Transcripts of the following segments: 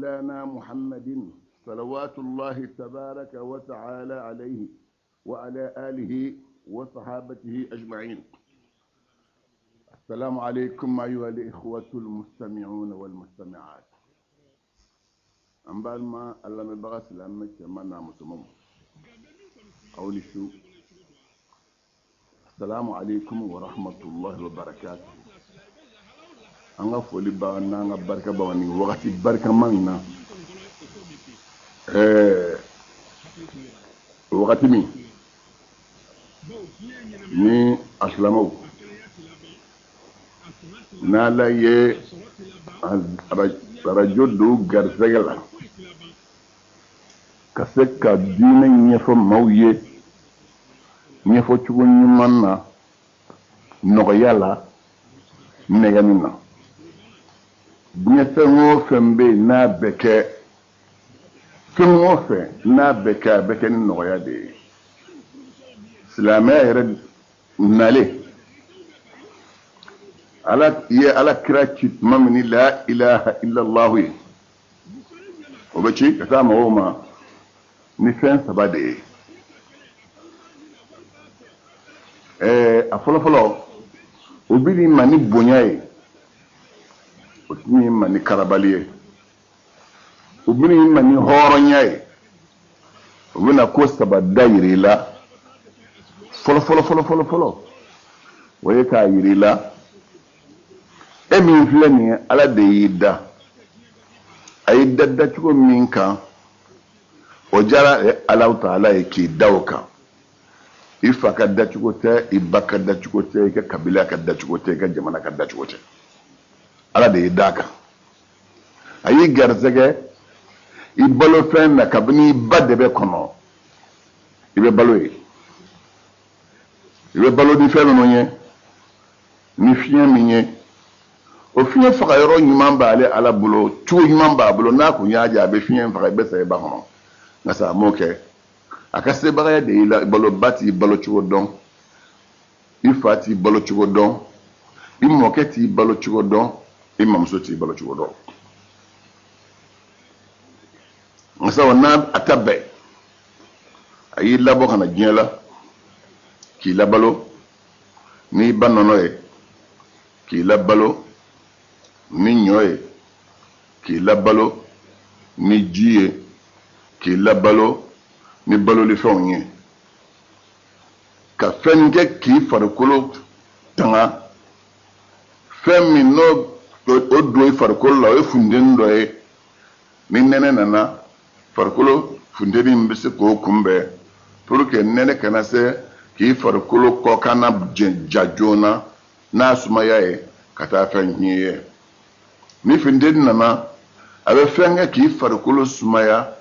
مولانا محمد صلوات الله تبارك وتعالى عليه وعلى آله وصحابته أجمعين. السلام عليكم أيها الإخوة المستمعون والمستمعات. أمبال ما الله مبغى سلامك منا مسموم قولي شو. السلام عليكم ورحمة الله وبركاته. أنا فولي بانا أنا بركة باني وقتي بركة مانا وقتي مين ni aslamo nala ye rajo do garzegala kaseka dina nyefo mawye nyefo chugo nyumanna noyala neganina nyefe ngofembe na beke ngofe na beke ni noyade silamaya yɛrɛ nale ala kira ci tuma min la ilaha illallah ye o bɛ ci ka taa mɔgɔw ma ni fɛn saba de ye a fɔlɔfɔlɔ o bɛ ni ma ni bonya ye o tɛ ni ma ni karabali ye o bɛ ni ma ni hɔrɔnya ye o bɛ na ko saba da yiri la fɔlɔ o ye k'a yiri la e min filɛ nin ye ala de y'i da a y'i da dacogo min kan o diyara ala ta'ala ye k'i da o kan i fa ka dacogo tɛ i ba ka dacogo tɛ i ka kabila ka dacogo tɛ i ka jamana ka dacogo tɛ ala de y'i da kan a y'i garisɛgɛ i balo fɛn na kabini i ba de bɛ kɔnɔ i bɛ balo ye. I bɛ balo ni fɛn minnu ye ni fiɲɛ min ye o fiɲɛ faga yɔrɔ ɲuman b'ale ala bolo cogo ɲuman b'a bolo n'a kun y'a jɛ a bɛ fiɲɛ faga i bɛ sa i ba kɔnɔ nka sa a m'o kɛ a ka sebagaya de y'i la balo ba t'i balo cogo dɔn i fa t'i balo cogo dɔn i mɔkɛ t'i balo cogo dɔn i mamuso t'i balo cogo dɔn nka sa n'a a ta bɛɛ a y'i labɔ ka na diɲɛ la. K'i labalo ni ba nɔnɔ ye k'i labalo ni ɲɔ ye k'i labalo ni ji ye k'i labalo ni balolifɛnw ye ka fɛn kɛ k'i farikolo tanga fɛn min n'o o don i farikolo la o ye funteni dɔ ye ni nɛnɛ nana farikolo funteni bɛ se k'o kunbɛn pour que nɛnɛ kana se k'i farikolo kɔ kana ja joona n'a sumaya ye ka taa fɛn tiɲɛ ye ni funteni nana a bɛ fɛn kɛ k'i farikolo sumaya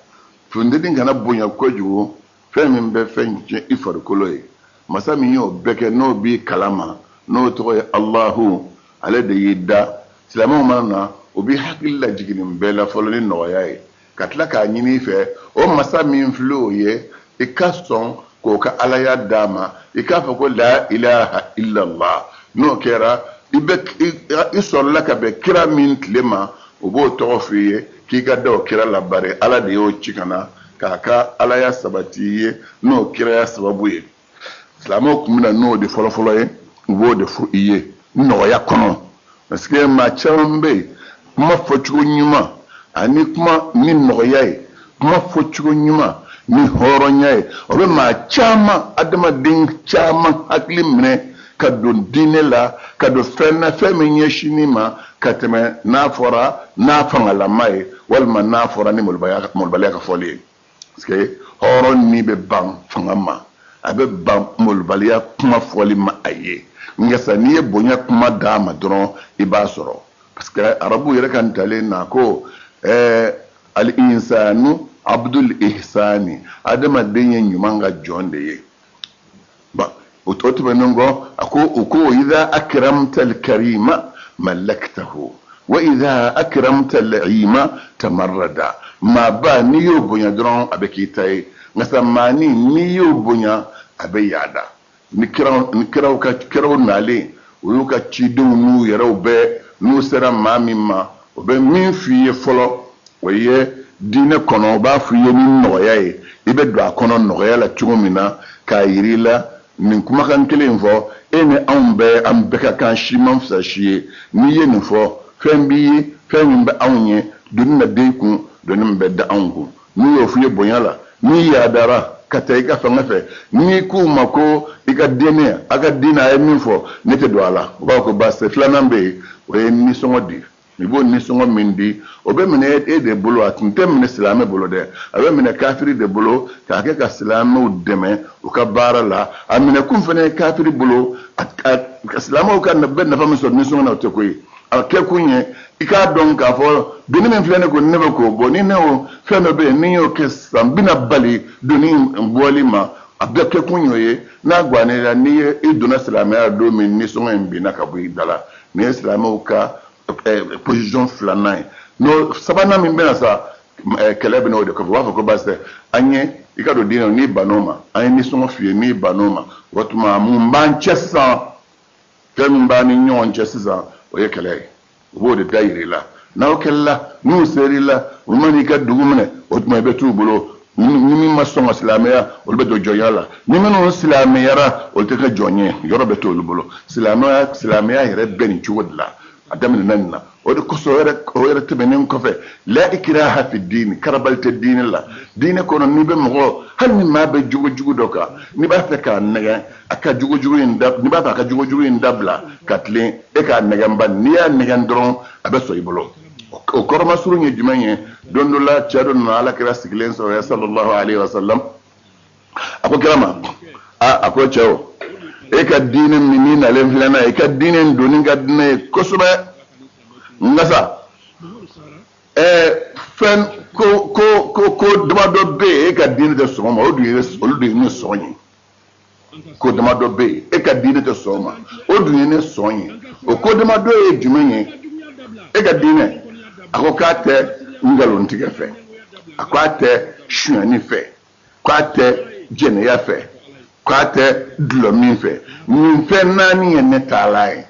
funteni kana bonya kojugu fɛn min bɛ fɛn tiɲɛ i farikolo ye masa min y'o bɛɛ kɛ n'o b'i kalama n'o tɔgɔ ye alahu ale de y'i da silamɛw mana na o b'i hakili lajigin nin bɛɛ la fɔlɔ ni nɔgɔya ye ka tila k'a ɲini i fɛ o masa min filɛ o ye i ka sɔn k'o ka alaya d'a ma i k'a fɔ ko la ilaha illallah n'o kɛra i sɔrɔla ka bɛn kira min tile ma o b'o tɔgɔ f'i ye k'i ka da o kira la bari ala de y'o ci ka na k'a ka alaya sabati i ye n'o kiraya sababu ye silamɛw tun bɛna n'o de fɔlɔfɔlɔ ye u b'o de fɔ i ye nɔgɔya kɔnɔ parce que maa caman bɛ yen kuma fɔcogo ɲuman ani kuma ni nɔgɔya ye kuma fɔcogo ɲuman ni hɔrɔnya ye o bɛ maa caman adamaden caman hakili minɛ ka don diinɛ la ka don fɛn na fɛn min ɲɛsinnen ma ka tɛmɛ n'a fɔra n'a fangalama ye walima n'a fɔra ni malobaliya ka fɔli ye parce que hɔrɔn ni bɛ ban fanga ma a bɛ ban malobaliya kuma fɔli ma a ye nka sa n'i ye bonya kuma d'a ma dɔrɔn i b'a sɔrɔ parce que arabu yɛrɛ ka ntalen na ko ali insanu abdul ihsani adamaden ye ɲuman ka jɔn de ye o tɛmɛnen kɔ a ko idha akramta al-karima malaktahu wa idha akramta al-la'ima tamarrada maa ba n'i y'o bonya dɔrɔn a bɛ k'i ta ye nka sa maani n'i y'o bonya a bɛ yaada ni kiraw nalen o y'u ka cidenw n'u yɛrɛw bɛɛ n'u sera maa min ma o bɛ min f'i ye fɔlɔ oye dine kono ba fu ye ni noya ye ibe do akono noya la chumina ka yirila nin kuma kan kelen fo ene ambe ambeka kan shiman fsa shiye ni ye ni fo fembi fembe awnye dunna deku donim bedda angu ni yo fu ye bonyala ni ya dara kata ika fanga fe ni ku mako ika dene aga dina ay min fo nete do ala ba ko basse flanambe o ni songodi ni bo ni songo mindi o be mene e de bolo atunte mene silame bolo de abe mene kafiri de bolo ka ke ka silame o deme o ka bara la amene kum fene kafiri bolo ka silame o ka na be na fami so ni songo na te koyi ke kunye ika don ka fo bini men flene ko nebe ko bo ni ne o feme be ni o ke sambina bali doni mboli ma abe ke kunyo ye na gwane la ni e dona silame a do min ni songo mbi na ka bu dala ni silame o ka position flanai no sabana min bena sa kelebe no de ko wa ko basse anye ika do dino ni banoma anye ni songo fie ni banoma wotuma mumban chessa kemba ni nyon chessa o ye kele wo de daire la na o kella nu serila o mani ka dugumne wotuma be tu bolo ni mi masonga silamea o be do joyala ni meno silamea ra o te ka jonye yoro be to bolo silamea yere beni chuwodla adamina nanna o de koso yere tebenen ko fe la ikraha fi din karabalte din la din ko non ni be mo hal ni ma be jugo doka ni ba fe ka nega aka jugo indab ni ba ka jugo indabla katlin e ka nega mban ni ya nega ndron abe so ibolo o korma suru nyi jumenye dondo la chado na ala kira siglen so sallallahu alaihi wasallam ako kirama ako chao e ka dinen minina len flana e ka dinen doni gadne kosuba ngasa fen ko dama do be e ka dinen de soma o du ni sonyi ko dama do be e ka dinen de soma o du ni sonyi o ko dama do e jumenye e ka dinen ako ka te ngalon tige fe akwate shuani fe kwate jene ya fe kwate dlomin fe min fe nani ye netalai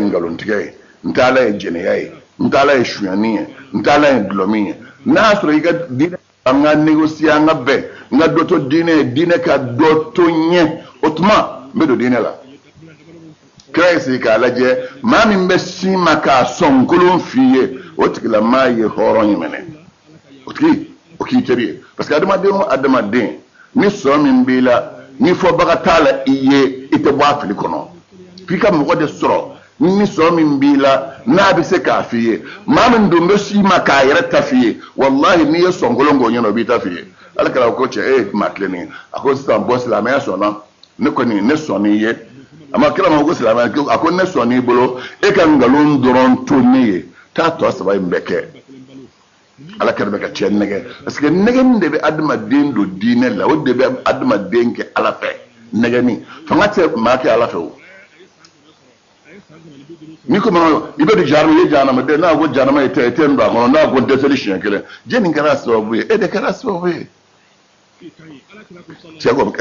ngalon tige ntalai jene ya ntalai shuani ntalai dlomin na so yiga dine anga negosia nga be nga doto dine ka doto nye otuma bedo dine la Christ ka laje mami mbesi maka sonkolon fiye otikila maye horon yemene oki teriye parce que adama den ni so min bila ni fo baga tala iye ite bwa fili kono pika mo de soro ni so min bila na bi se ka fiye mami ndo mbesi maka yere tafiye wallahi ni sonkolon go nyono bi tafiye alkala ko che matleni ako sta boss la me so na ne ko ni ne so ni ye ama kila ma go silama ako ne so ni bolo e kan galon doron to ne ta to asaba mbeke ala karbe ka chen nege parce que nege ndebe adma den do dine la o debe adma den ke ala fe nege ni fangate ma ke ala fe ni ko ma ibe de jarme ye jana ma de na go jana ma ete ndo ko na go de solution kele je ni ngara so bu e de kara so bu chego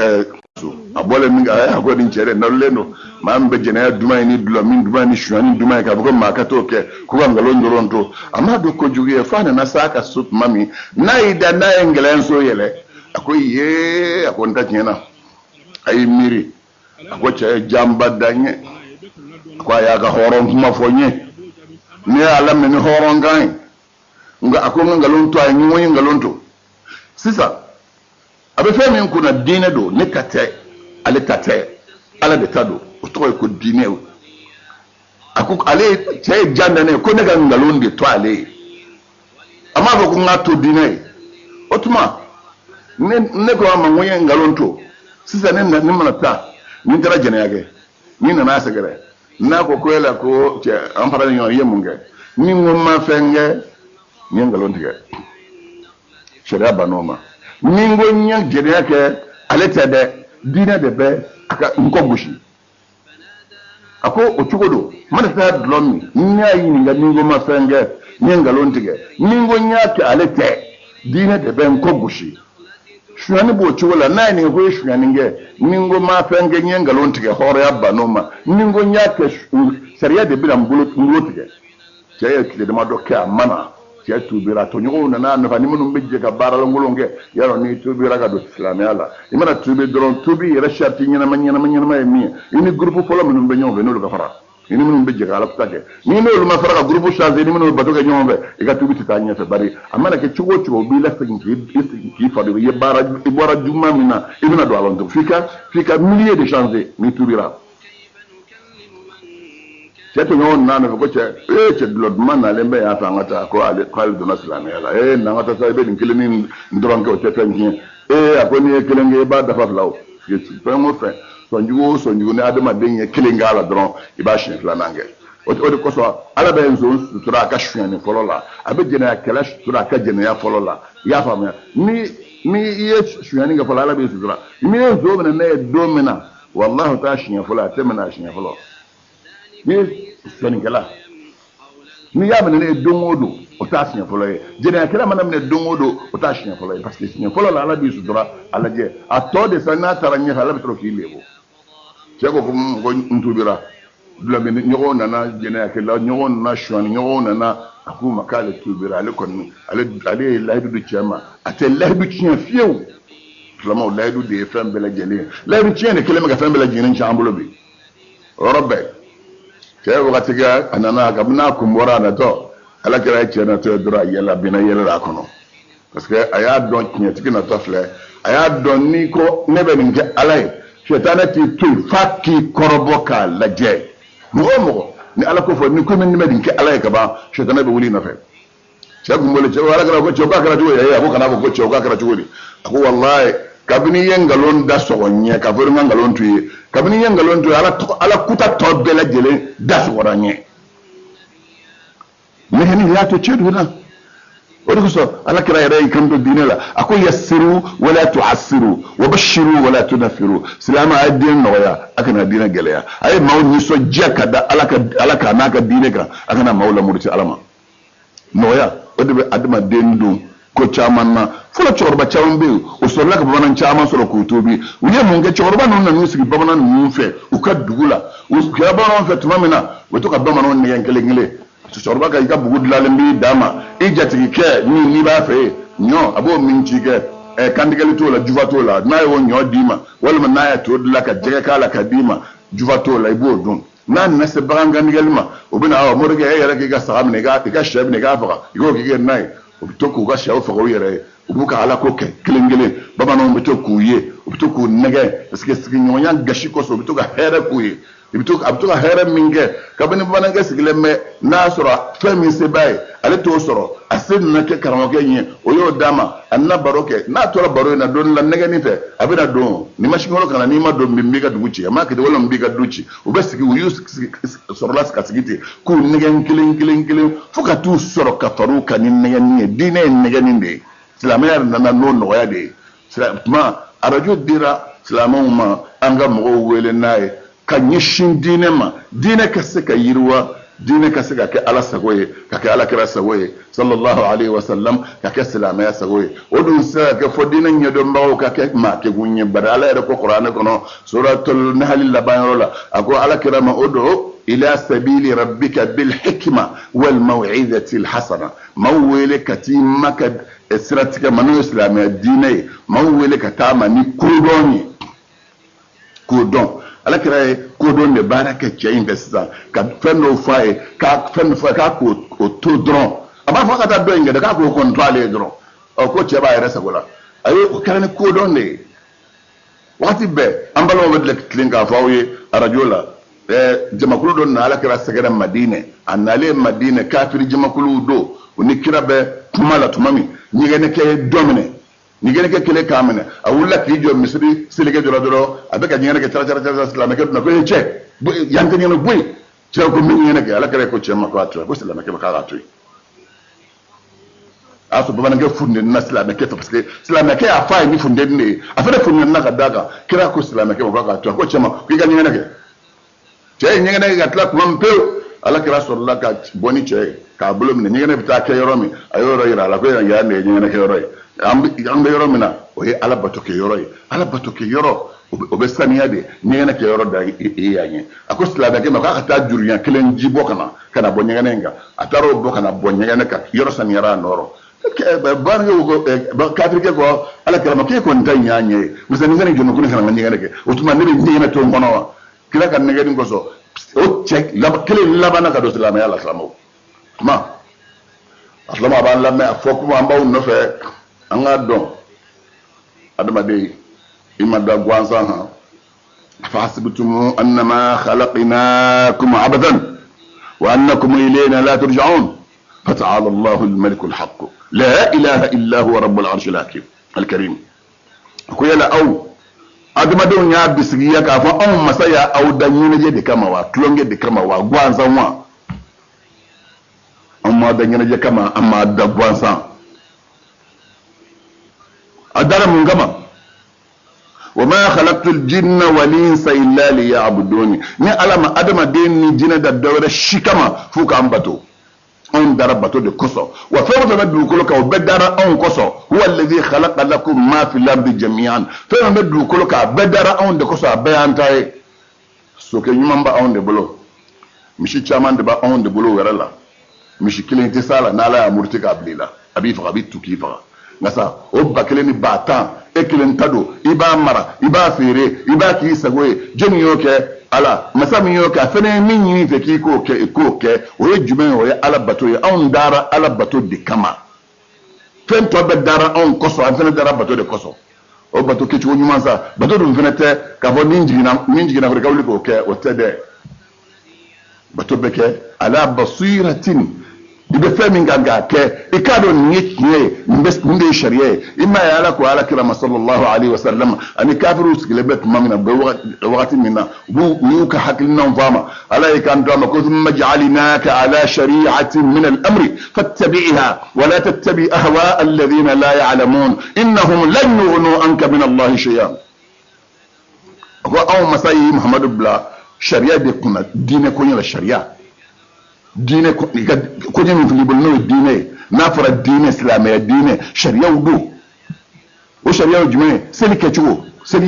abole minga ya go din chere na leno mambe jena ya duma ni dula min duma ni shuani duma ka bugo makato ke ko ga ngalo ndoronto amado ko jugi fa na saka sup mami na ida na engelen so yele akoy ye akonta nyena ay miri akoche jamba danye kwa ya ga horon kuma fonye ni alam ni horon gan nga akonga ngalonto ay nyi ngalonto sisa abe femi kuna dine do ne kate ale tate ala de tado o to ko dine o akuk ale che janda ne ko ne ga ngalonde to ale ama ba ko ngato dine otuma ne ko ma ngoye ngalonto sisa ne na nimana ta ni tara jene yake ni na na sagare na ko ko la ko che ampara nyo yemunge ni ngoma fenge ni ngalonde ke shera banoma ningo nya jere yake alete de dina de be aka nkogushi ako ochugodo mana ta dlomi nya yi nga ningo mafenge nyenga lontige ningo nya ke alete dina de be nkogushi shuani bo chugola na ni ko shuani nge ningo mafenge nyenga lontige hore abba noma ningo nya ke sharia de bila mbulo tige cheye kile de madoka mana cɛ tubira to ɲɔgɔnw nana nafa ni minnu bɛ jɛ ka baara lankolon kɛ yarɔ ni tubira ka don silamɛya la i mana tubi dɔrɔn tubi yɛrɛ sariti ɲɛnama ye min ye i ni groupe fɔlɔ minnu bɛ ɲɔgɔn fɛ n'olu ka fara i ni minnu bɛ jɛ ka ala kuta kɛ ni n'olu ma fara ka groupe changer ni minnu bɛ bato kɛ ɲɔgɔn fɛ i ka tubi tɛ taa ɲɛfɛ bari a mana kɛ cogo o cogo u b'i lasegin k'i fa de i bɔra juguman min na i bɛna don a la f'i ka millier de changer n'i tubira cɛ to ɲɔgɔn nana fɛ ko cɛ dulɔ duman nalen bɛ yan fɛ an ka taa ko ale donna silamɛya la n'an ka taa sa i bɛ nin kelen ni dɔrɔn kɛ o tɛ fɛn tiɲɛ a ko n'i ye kelen kɛ i b'a dafa fila o fɛn o fɛn sɔnjugu o sɔnjugu ni adamaden ye kelen k'a la dɔrɔn i b'a siɲɛ filanan kɛ o de kosɔn ala bɛ nson sutura a ka sonyani fɔlɔ la a bɛ jɛnɛya kɛlɛ sutura a ka jɛnɛya fɔlɔ la i y'a faamuya ni i ye sonyani kɛ fɔlɔ ala bɛ sutura ni ye nson minɛ ne ye don min na walahi o t'a siɲɛ fɔlɔ a tɛ minɛ a siɲɛ fɔlɔ ni sɔnnikɛla n'i y'a minɛ ne ye don o don o t'a siɲɛ fɔlɔ ye jɛnɛyakɛla mana minɛ don o don o t'a siɲɛ fɔlɔ ye parce que siɲɛ fɔlɔ la ala b'i sutura a lajɛ a tɔ de sa n'a taara ɲɛfɛ ala bɛ sɔrɔ k'i lebu cɛ ko n tubira ɲɔgɔn nana jɛnɛyakɛla ɲɔgɔn nana sɔnni ɲɔgɔn nana a k'u ma k'ale tubira ale kɔni ale ye layidu di cɛ ma a tɛ layidu tiɲɛ fiyewu filamaw layidu de ye fɛn bɛɛ lajɛlen ye layidu tiɲɛ de kelen bɛ ka fɛn bɛɛ lajɛlen tiɲɛ an bolo bi o yɔrɔ bɛɛ cɛ wagati kɛ a nana kabini n'a kun bɔra a natɔ ala kɛra ye cɛ natɔ ye dɔrɔn a yɛlɛ a binna yɛlɛ a kɔnɔ parce que a y'a dɔn tiɲɛtigi natɔ filɛ a y'a dɔn n'i ko ne bɛ nin kɛ ala ye sɛtanɛ t'i to yen f'a k'i kɔrɔbɔ k'a lajɛ mɔgɔ o mɔgɔ ni ala ko fɔ ni ko ne bɛ nin kɛ ala ye kaban sɛtanɛ bɛ wuli i nɔfɛ cɛ kun bolo cɛ ala kɛra ko cɛw k'a kɛra cogo di a ko kana fɔ ko cɛw k'a kɛra cogo di a ko walayi kabini ye nkalon da sɔgɔ ɲɛ ka fɔ n ka nkalon to ye kabini ye nkalon to ye ala kuta tɔ bɛɛ lajɛlen da sɔgɔra ɲɛ meheni y'a to cɛ donna o de kosɔn ala kɛra yɛrɛ y'i kanto diinɛ la a ko yassiru wala tu'assiru wa bashiru wala tunaffiru silamɛ a ye diinɛ nɔgɔya a kana diinɛ gɛlɛya a ye maaw nisɔndiya ka da ala ka n'a ka diinɛ kan a kana maaw lamuriti ala ma nɔgɔya o de bɛ adamaden don ko caman na fɔlɔ cɛkɔrɔba caman bɛ yen o sɔrɔla ka bamanan caman sɔrɔ k'u tobi u ye mun kɛ cɛkɔrɔba ninnu nan'u sigi bamanan ninnu fɛ u ka dugu la u kɛra bamananw fɛ tuma min na u bɛ to ka bamananw nɛgɛn kelen kelen cɛkɔrɔba ka i ka bugu dilanlen b'i d'a ma i jatigikɛ n'i b'a fɛ ɲɔ a b'o min ci kɛ kantigɛli t'o la jufa t'o la n'a ye o ɲɔ d'i ma walima n'a ye to dilan ka jɛgɛ k'a la ka d'i ma jufa t'o la i b'o dun n'a nana se bagan kantigɛli ma o bɛ na morikɛ e yɛrɛ k'i ka saga minɛ i ka sɛ minɛ i k'a faga i k'o k'i kɛ n'a ye u bɛ to k'u ka sɛw faga u yɛrɛ ye u b'u ka ala ko kɛ kelen kelen bamananw bɛ to k'u ye u bɛ to k'u nɛgɛ parce que sigiɲɔgɔnya gasi kosɔn u bɛ to ka hɛrɛ k'u ye a bɛ to ka hɛrɛ min kɛ kabini bamanankɛ sigilen bɛ n'a sɔrɔ fɛn min se b'a ye ale t'o sɔrɔ a se nana kɛ karamɔgɔkɛ ɲɛ o y'o d'a ma a nana baro kɛ n'a tora baro in na dɔɔni la nɛgɛnni fɛ a bɛ na don ni ma sigiɲɔgɔn kana n'i ma don n b'i ka dugu ci a ma kɛ walima n b'i ka du ci u bɛ sigi u y'u sɔrɔla ka sigi ten k'u nɛgɛn kelen kelen fo ka t'u sɔrɔ ka far'u kan ni nɛgɛnni ye diinɛ ye nɛgɛnni de ye silamɛya nana n'o nɔgɔya de ye tuma arajo dira silamɛw ma an ka mɔgɔw wele n'a ye ka ɲɛsin diinɛ ma diinɛ ka se ka yiriwa diinɛ ka se ka kɛ ala sago ye ka kɛ ala kira sago ye sallallahu alaihi wa sallam ka kɛ silamɛya sago ye o dun se ka kɛ fɔ diinɛ ɲɛdɔnbagaw ka kɛ maa kɛkun ye bari ala yɛrɛ ko kuranɛ kɔnɔ suratul nahl laban yɔrɔ la a ko ala kira ma o do ila sabili rabbika bil hikma wal maw'izati al hasana maaw wele ka t'i ma ka siratigɛ ma n'o ye silamɛya diinɛ ye maaw wele ka taa ma ni kodɔn ye kodɔn ala kira ye kodɔn de baara kɛ cɛ in fɛ sisan ka fɛn dɔw fɔ a ye k'a fɛn dɔ fɔ a ye k'a k'o to dɔrɔn a b'a fɔ ka taa dɔ in kɛ dɛ k'a k'o kɔni to ale ye dɔrɔn ko cɛ b'a yɛrɛ sago la a ye o kɛra ni kodɔn de ye wagati bɛɛ an balimaw bɛ tilen k'a fɔ aw ye arajo la jamakulu dɔ nana ala kira sɛgɛrɛ madinɛ a nalen madinɛ kafiri jamakuluw don u ni kira bɛ kuma la tuma min ɲɛgɛnɛkɛ ye dɔ minɛ ɲɛgɛnɛkɛ kelen k'a minɛ a wulila k'i jɔ misiri selikɛ jɔra dɔrɔn a bɛ ka ɲɛgɛnɛkɛ cara silamɛkɛ donna ko e cɛ yan tɛ ɲɛnɛ boyi cɛ ko min ɲɛgɛnɛkɛ ala kira ko cɛ ma ko a to yen ko silamɛkɛ ma k'a to yen a y'a sɔrɔ bamanankɛ funteni na silamɛkɛ fɛ parce que silamɛkɛ y'a fɔ a ye ni funteni de ye a fana funteni na ka d'a kan kira ko silamɛkɛ ma k'a to yen ko cɛ ma ko i ka ɲɛgɛnɛkɛ cɛ ye ɲɛgɛnɛkɛ ka tila tuma min pewu ala kira sɔrɔla ka bɔ ni cɛ ye k'a bolo minɛ ɲɛgɛnɛ bɛ taa kɛ yɔrɔ min a ye yɔrɔ yira a la ko yan ne ye ɲɛgɛnɛ kɛ yɔrɔ ye an bɛ yɔrɔ min na o ye ala bato kɛ yɔrɔ ye ala bato kɛ yɔrɔ o bɛ saniya de ɲɛgɛnɛ kɛ yɔrɔ da yan ɲɛ a ko silamɛkɛ ma k'a ka taa juruɲɛ kelen ji bɔ ka na bɔ ɲɛgɛnɛ in kan a taara o bɔ ka na bɔ ɲɛgɛnɛ kan yɔrɔ saniyara a nɔrɔ kafirikɛ ko ala kira ma k'e kɔni ta ɲɛ ɲɛ ye misɛnnin jɔnni kana n ka ɲɛgɛnɛ kɛ o tuma ne bɛ ɲɛgɛnɛ to n kɔnɔ wa kira ka nɛgɛni kɔsɔn o cɛ kelen labanna ka don silamɛya la silamɛw tuma a silamɛ a b'an lamɛn a fɔ kuma an b'aw nɔfɛ an k'a dɔn adamaden i ma da gansan han afahasibtum annama khalaqnakum abathan wa annakum ilayna la turja'un fata'ala Allahu al-malik al-haqq la ilaha illa huwa rabbul arshil hakim al-karim ko yala aw adamadenw y'a bisigiya k'a fɔ anw masa y'a aw da ɲɛnajɛ de kama wa tulonkɛ de kama wa gansan wa an ma da ɲɛnajɛ kama an ma da gansan a dara mun kama wa ma khalaqtul jinna wal insa illa liya'budun ni ala ma adamaden ni jinɛ da dawɛrɛ si kama fo k'an bato anw dara bato de kosɔn wa fɛn o fɛn bɛ dugukolo kan o bɛɛ dara anw kosɔn huwa alladhi khalaqa lakum ma fil ardi jami'an fɛn o fɛn bɛ dugukolo kan a bɛɛ dara anw de kosɔn a bɛɛ y'an ta ye sokɛ ɲuman bɛ anw de bolo misi caman de bɛ anw de bolo wɛrɛ la misi kelen tɛ s'a la n'ala y'a muruti k'a bila i la a b'i faga a b'i tu k'i faga nka sa o ba kelen ni ba tan e kelen ta don i b'a mara i b'a feere i b'a k'i sago ye jɔnni y'o kɛ ala masa min y'o kɛ a fɛnɛ ye min ɲini fɛ k'i k'o kɛ o ye jumɛn ye o ye ala bato ye anw dara ala bato de kama fɛn tɔ bɛɛ dara anw kosɔn an fɛnɛ dara bato de kosɔn o bato kɛcogo ɲuman sa bato dun fɛnɛ tɛ k'a fɔ min jiginna fɔ i ka wuli k'o kɛ o tɛ dɛ bato bɛ kɛ ala basiratin i bɛ fɛn min kan k'a kɛ i k'a dɔn nin ye tiɲɛ ye nin de ye sariya ye i m'a ye ala ko ala kira ma sallallahu alaihi wa sallam ani kafiriw sigilen bɛ tuma min na wagati min na u y'u ka hakilinaw fɔ a ma ala ye kan to a ma ko thumma ja'alnaka ala shari'atin min al-amri fattabi'ha wa la tattabi' ahwa'a alladhina la ya'lamun innahum lan yughnu anka min allahi shay'an ko aw masayi muhammadu bila sariya de kunna diinɛ ko ɲɛ la sariya diinɛ ko ɲɛ min fili bolo n'o ye diinɛ ye n'a fɔra diinɛ silamɛya diinɛ sariyaw don o sariya ye jumɛn ye seli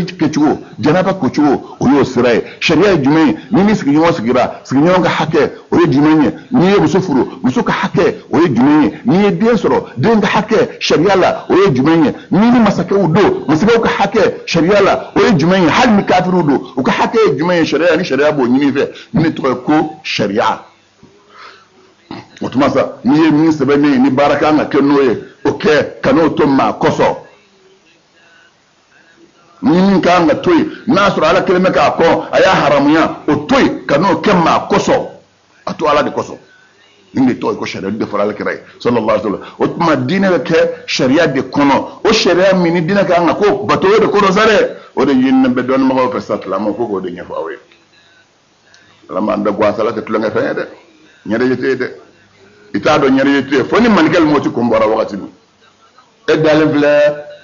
kɛcogo janaba kocogo o y'o sira ye sariya ye jumɛn ye ni sigiɲɔgɔn sigira sigiɲɔgɔn ka hakɛ o ye jumɛn ye n'i ye muso furu muso ka hakɛ o ye jumɛn ye n'i ye den sɔrɔ den ka hakɛ sariya la o ye jumɛn ye n'i ni masakɛw don masakɛw ka hakɛ sariya la o ye jumɛn ye hali ni kafiriw don u ka hakɛ ye jumɛn ye sariya ni sariya b'o ɲini fɛ ni ne tɔgɔ ye ko sariya o tuma sa n'i ye min sɛbɛnnen ye ni baara kan ka kɛ n'o ye o kɛ ka n'o to maa kosɔn ni min kan ka to yen n'a sɔrɔ ala kelen bɛ k'a kɔ a y'a haramuya o to yen ka n'o kɛ maa kosɔn a to ala de kosɔn nin de tɔgɔ ye ko sariya de fɔra ala kira ye sallallahu alaihi wa sallam o tuma diinɛ bɛ kɛ sariya de kɔnɔ o sariya min ni diinɛ kan ka ko bato o de kɔnɔ sa dɛ o de ɲininen bɛ dɔnnibagaw fɛ sa silamɛw ko k'o de ɲɛfɔ aw ye ala m'an da guwasa ala tɛ tulonkɛ fɛn ye dɛ ɲɛrɛje tɛ ye dɛ i t'a dɔn ɲɛrɛje tɛ ye fo ni manikɛli moti kun bɔra wagati min e dalen filɛ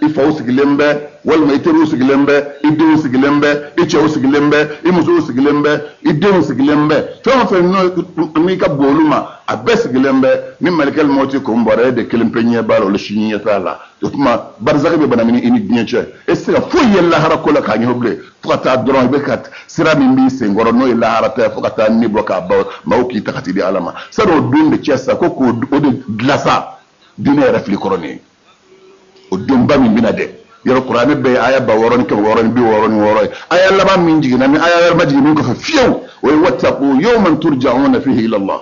i faw sigilen bɛ walima i teriw sigilen bɛ i denw sigilen bɛ i cɛw sigilen bɛ i musow sigilen bɛ i denw sigilen bɛ fɛn o fɛn n'i ka bon olu ma a bɛɛ sigilen bɛ ni malikɛli mɔti kun bɔra e de kelen pe ɲɛ b'a la olu si ɲɛ t'a la o tuma barisaki bɛ bana min i ni diɲɛ cɛ e se ka foyi ye lahara ko la k'a ɲɛ bilen fo ka taa dɔrɔn i bɛ ka sira min b'i sen kɔrɔ n'o ye lahara ta ye fo ka taa ni bɔ k'a ban maaw k'i ta ka t'i di ala ma sani o don de cɛ sa ko k'o de dilan sa diinɛ yɛrɛ fili kɔrɔ nin ye o donba min bɛna dɛ yɔrɔ kuranɛ bɛɛ aya 60 ni 60 ni 60 ni 60 ye aya laban min jiginna ni aya yɛrɛ ma jigin min kɔfɛ fiyewu o ye wattaqu yawman turja'una fihi ila Allah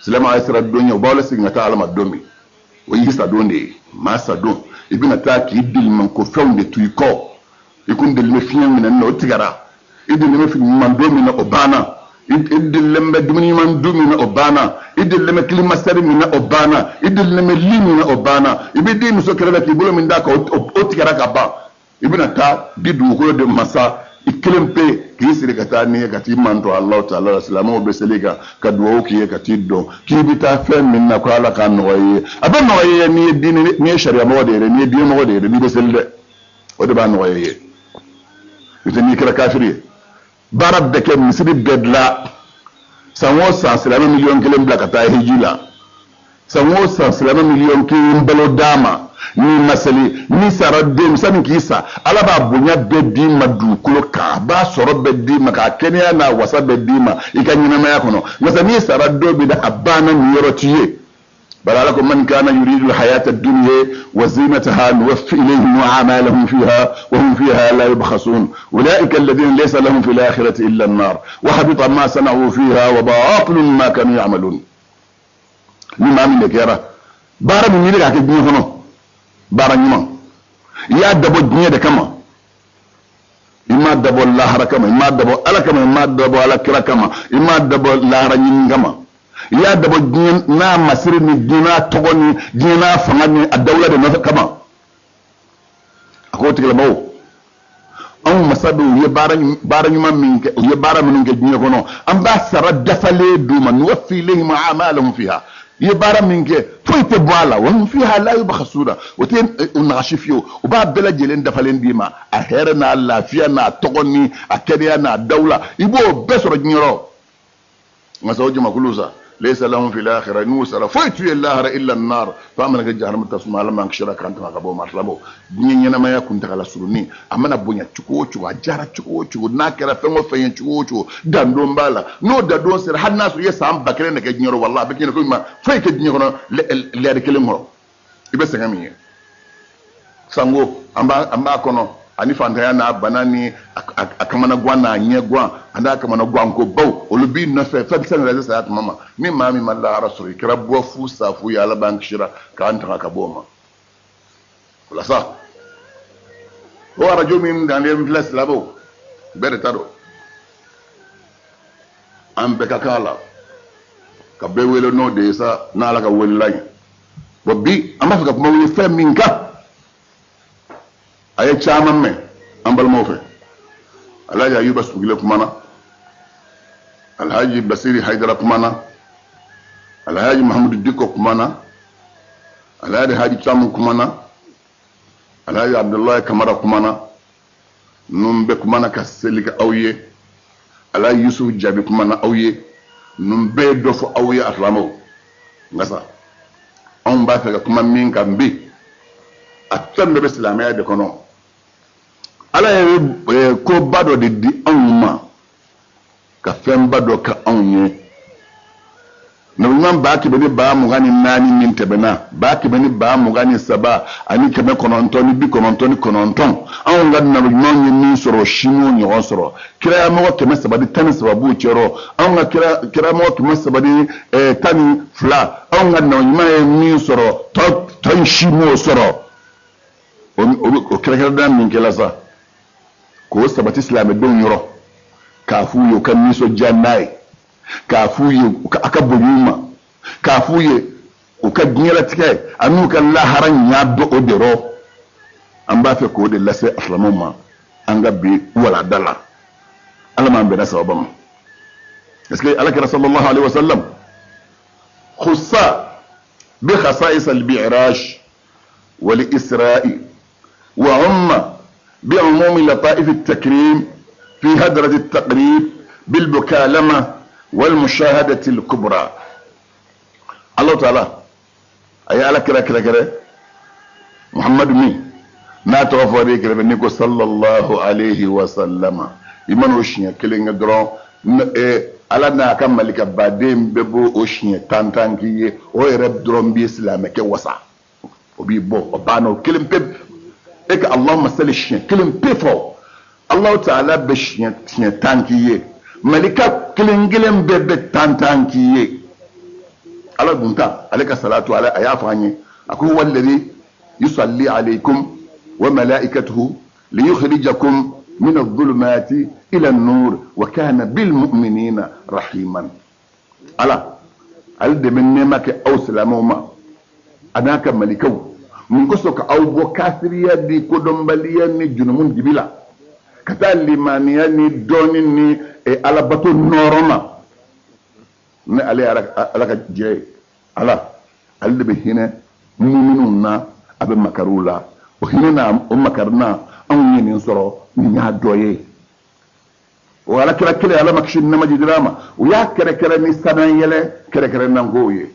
silamɛ a sera don ye o b'aw la segin ka taa ala ma don min o y'i sa don de ye maa sa don i bɛna taa k'i deliman ko fɛnw de to i kɔ i kun delilen bɛ fiɲɛ minɛ na o tigɛra i delilen bɛ fini ɲuman don min na o banna i delilen bɛ dumuni ɲuman don min na o banna i delilen bɛ kilimasɛri min na o banna i delilen bɛ li min na o banna i bɛ den muso kɛrɛfɛ k'i bolo min d'a kan o tigɛra ka ban i bɛna taa di dugukolo de masa i kelen pe k'i siri ka taa ni ye ka t'i manto Alahu Taala la silamɛw bɛ seli kan ka dugawu k'i ye ka t'i dɔn k'i bɛ taa fɛn min na ko ala k'a nɔgɔya i ye a bɛ nɔgɔya i ye n'i ye sariya mɔgɔ de ye n'i ye diinɛ mɔgɔ de ye n'i bɛ seli dɛ o de b'a nɔgɔya i ye n'o tɛ n'i kɛra kafiri ye baara bɛɛ kɛ misiri bɛɛ dilan sanwo san silama million kelen bila ka taa hiji la sanwo san silama million kelen balo dama ni masali ni sara dem sani kisa ala ba bonya be di ma dukolo ka ba soro be di ma ka kenya na wasa be di ma ikanyina ma yakono ngasa ni sara do bi da abana ni yoro tiye بلالكم من كان يريد الحياة الدنيا وزينتها نوفي إليهم أعمالهم فيها وهم فيها لا يبخسون أولئك الذين ليس لهم في الآخرة إلا النار وحبط ما صنعوا فيها وباطل ما كانوا يعملون لما من ذكره بارا من يلقى كدنيا هنا بارا نما يا دبو الدنيا ده كما إما دبو الله ركما إما دبو ألا كما إما دبو ألا كرا كما إما دبو الله رنين كما ya dabo na masiri ni dina togoni dina fangani a daula da nasa kama akwai wata kalmawo an masadu ya bara yi min ke ya bara min ke dina kono an ba sara dafale duma nuwaffi ilayhi ma'amalahum fiha ya bara min ke foite bala wa hum fiha la yubkhasuna wote unashifiyo uba bela jelen dafalen dima a hera na lafiya na togoni a kariya na daula ibo besoro nyoro masawoji makulusa ليس لهم في الآخرة نوسر فايتوا الله إلا النار فأمنا جهنم تسمع لما انكشرا كانت مغبو مرلبو بنينا ما يكون تغلا سرني أمنا بنيا تشكو جارة تشكو ناكرا فمو فين تشكو داندون بالا نو دادون سر حد ناس يسام بكرين كجنيرو والله بكين كل فاي كجنيرو لا ركلمه يبس غامي سانغو أما كونو ani fantaya na banani akamana gwa na nye gwa anda akamana gwa nko baw olubi no fe sen la sa at mama mi mami malla rasul kirabwa fu safu ya la bank shira ka anta ka boma wala sa wa rajul min dan le flas labo bere tado am be kakala ka be welo no de sa na la ka wallahi bobbi am fa ka kuma wi fe minka aye caman me an balmo fe alhaji ayuba sugile kumana alhaji basiri haidara kumana alhaji mahamudu dikko kumana alhaji haji caman kumana alhaji abdullahi kamara kumana numbe kumana ka selika awye alhaji yusuf jabi kumana awye numbe dofo awye atlamo ngasa on ba fe ka kuma min ka mbi atambe be islamaya de kono ala ye ko bado de di anuma ka fem bado ka anye no man ba ki be ba mu gani nani min tebena ba ki be ba mu gani saba ani keme kononton bi kononton an ga na man ni soro shinu ni osoro kira mo keme saba di tan saba bu chero an ga kira mo keme saba di tani fla an ga na man ni soro to shimo soro o kira dan min kela sa ko sabati islam don yoro kafu yo kan miso jannai kafu yo aka bonyuma kafu ye o ka gnela tike anu kan la haran ya do odero an ba fe ko de lase aslamama an ga bi wala dala alama be na sabam est-ce que alaka sallallahu alaihi wasallam khussa bi khasa'is al-bi'raj wal isra'i وعم بعموم لطائف التكريم في هدرة التقريب بالمكالمة والمشاهدة الكبرى الله تعالى أي على كرا محمد مي ما توفى ذيك بنيكو صلى الله عليه وسلم يمن وشنيا كلين درون على نا كم ملك بعدين ببو وشنيا تانتانكي هو يرب درون بإسلامك وسع وبيبو وبانو كلين بيب et que Allah m'a le chien kilim pefo Allah Ta'ala be chien tankiye malika kilim bebe tankiye ala bunta alayka salatu ala ayafanye akun walladhi yusalli alaykum wa malaikatuhu liyukhrijakum min adh-dhulumati ila an-nur wa kana bil mu'minina rahiman ala al de menema ke awsalamuma anaka malikaw mun ko soka aw bo kafiriya di ko dombaliya ni junumun dibila kata limaniya ni donin ni ala bato noroma ne ale ala ka je ala alde be hine mu'minun na abe makarula o hine na o makarna an yin soro ni ya doye wala kira kile ala makshin na majidrama uya kere ni sanan yele kere nan goye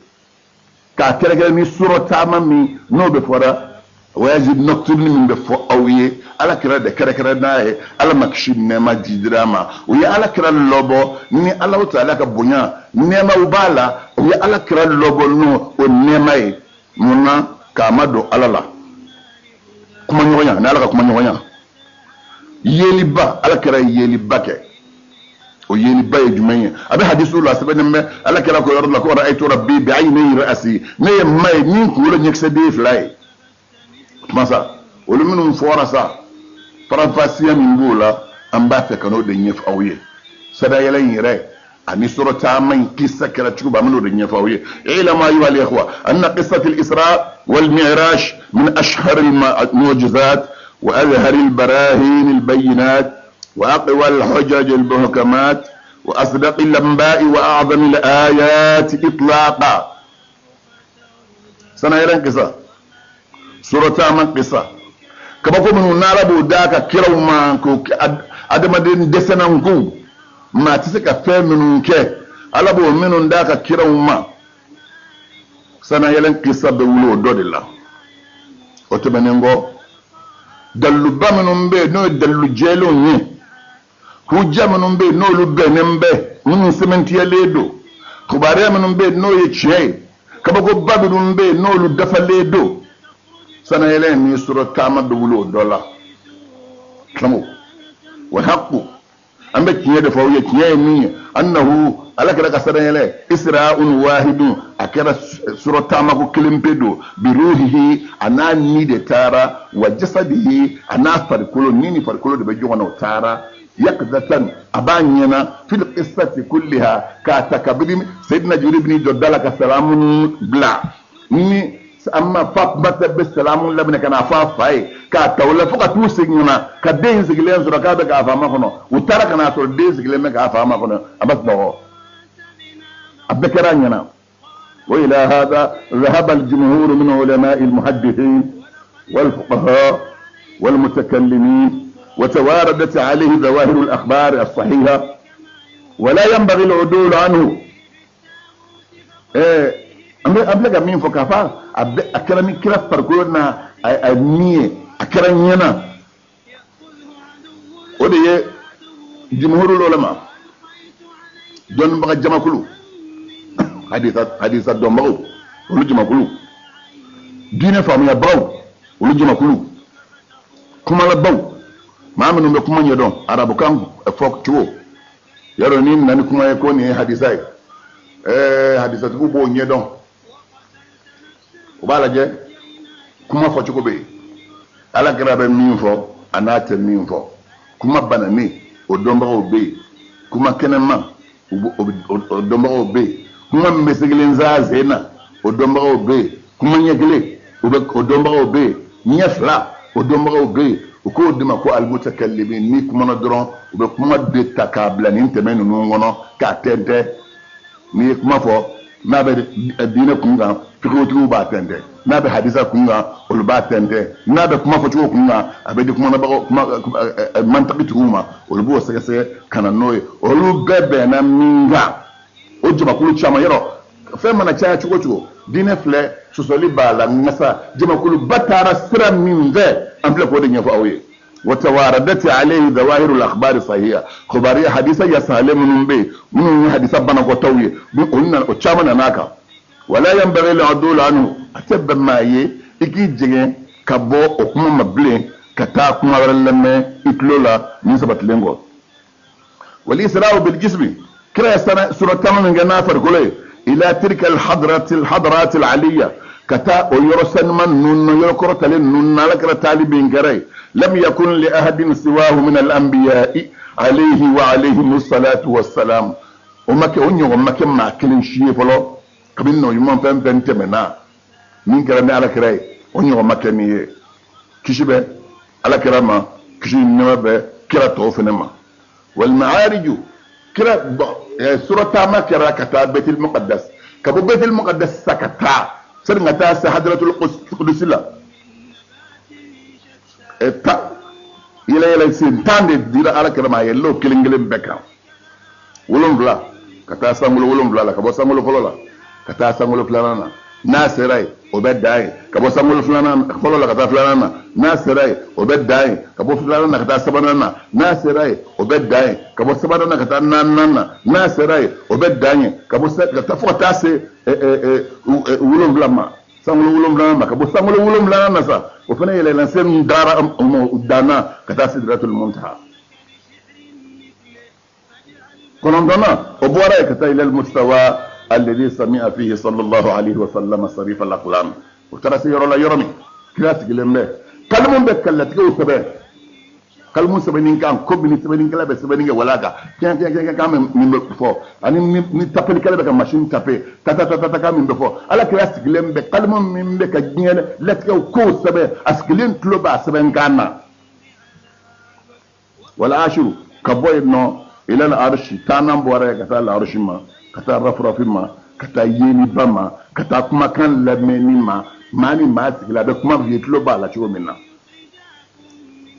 ka kere ni surata mami no be fora wajib nocturne min be fo awiye ala kira de kere nae ala makshin na majidrama uya ala kira lobo ni ala taala ka bunya nema ubala uya ala kira lobo no o nema e muna kamado alala kuma nyonya na ala ka kuma nyonya yeli ba ala kira yeli bake o yeli ba e jumanya abi hadisu la sabana me ala kira ko yorla ko ra'aytu rabbi bi ayni ra'si ne may ni ko lo nyekse de fly masa wolu minnu fora sa farafasiya min bola an ba fe kano de nyef awye sada yela yire ani surata man kissa kala tuba minu de nyef awye ila ma ayyuha al-ikhwa anna qissat al-isra wal mi'raj min ashhar al-mu'jizat wa azhar al-barahin al-bayinat wa aqwa al-hujaj al-muhkamat wa asdaq al-anba'i wa a'zam al-ayat itlaqa sana yela kissa surata man qissa kaba ko minu narabu daka kiraw man ko adamadin desenan ko ma tisika fe minu ke alabo minu daka kiraw ma sana yelen qissa be wulo dodilla o to benengo dallu baminu be no dallu jelo ni hujja minu be no lu benembe minu sementiya ledo khubare minu be no ye chie kaba ko babidu be no lu dafa ledo sana yele ni surata ma dulo dola klamu wa haqqu ambe kiye da fawiye kiye ni annahu alaka daga sana yele isra'un wahidun akara surata ma ko kilimpedo bi ruhihi anani de tara wa jasadihi ana farkulo nini farkulo de be jogona tara yaqdatan abanyana fil qissati kullaha ka takabrim sayyidina jibril ibn jodala ka salamun bla ni amma fap batta be salamun labna kana fa fay ka tawla fuka tu signa ka den sigilen sura ka be ka fa ma kono utara kana to den sigilen me ka fa ma kono abas do abekara nyana wa ila hada dhahaba al jumhur min ulama al muhaddithin wal fuqaha wal mutakallimin وتواردت عليه ظواهر الاخبار الصحيحه ولا ينبغي العدول عنه ablaga min fo kafa akara mi kira farko na niye akara nyana o de ye jumhurul ulama don baga jamakulu hadisa don bago olu jamakulu dine famu ya baw olu jamakulu kuma la baw mamanu be kuma nyedon arabu kan fok tuwo yaro ni nani kuma ko ni hadisai hadisa tu bo nyedon o bala je kuma fo ci ko be ala grabe min fo anate min fo kuma banani o domba o be kuma kenema o domba o be kuma mesegilen za zena o domba o be kuma nyegele o domba o be nyefla o domba o be o ko dima ko al mutakallimin ni kuma no dron o be kuma de takabla ni temenu no ngono ka tente ni kuma fo na be dina kunga fikoti ba tende na be hadisa kunga ol ba tende na be kuma fo kunga abe de kuma na ba kuma mantaqi tuma ol bo sege sege kana noy ol bebe na minga o juma kulu chama yero fe mana cha chugo dina fle susoli bala ngasa juma kulu batara sira minve ample ko de nyafo awe وتواردت عليه ظواهر الاخبار الصحيحه خبريه حديثه يسالم من بي من حديثه بنا قطوي قلنا وچامنا ناكا ولا ينبغي العدول عنه اتب ما ي اكي جيغي كبو اوكما مبلين كتا كما ورلمه اكلولا من سبت لينغو والاسراء بالجسم كرا سوره من غنافر كله الى تلك الحضرات العليه كتا ويرسن من نون يركر تلين نون لكر طالبين غري لم يكن لأحد سواه من الأنبياء عليه وعليهم الصلاة والسلام وما كأني وما كما كلن شيء فلو كبينه يوم فهم تمنا من كلامي على كراي أني وما كنيه كشبه على كلامه كشي نما كرا توفنما والمعارج كرا سورة ما كرا كتاب بيت المقدس كبو بيت المقدس سكتا سرنتا حضرة القدس لا yɛlɛ sen tan de dira ala kɛra ma yɛlɛ o kelen kelen bɛɛ kan 7 ka taa sankolo 7 la ka bɔ sankolo fɔlɔ la ka taa sankolo filanan na n'a sera ye o bɛ dan ye ka bɔ sankolo filanan fɔlɔ la ka taa filanan na n'a sera ye o bɛ dan ye ka bɔ filanan na ka taa sabanan na n'a sera ye o bɛ dan ye ka bɔ sabanan na ka taa naaninan na n'a sera ye o bɛ dan ye ka taa fo ka taa se 7 ma sankolo 7 ma ka bɔ sankolo 7 na sa o fana yɛlɛla sen dara danna ka taa sidratul muntaha konondona o bɔra ye ka taa ilal mustawa alladhi sami'a fihi sallallahu alayhi wa sallam sarif al-aqlam o tara se yɔrɔ la yɔrɔ min kira sigilen bɛ kalimun bɛ kalatigɛw sɛbɛn kalimun sɛbɛnni kan ko min sɛbɛnnikɛla bɛ sɛbɛnni kɛ wala kan kan min bɛ fɔ ani ni tapelikɛla bɛ ka machine taper ta kan min bɛ fɔ ala kira sigilen bɛ kalimun min bɛ ka diɲɛ latigɛw ko sɛbɛn a sigilen tulo b'a sɛbɛn kan na wala ashuru ka bɔ yen nɔ ila al-arshi tanan bɔra ka taa al-arshi ma ka taa rafrafi ma ka taa yeniba ma ka taa kumakan lamɛnni ma maa ni maa sigila a bɛ kuma f'i ye tulo b'a la cogo min na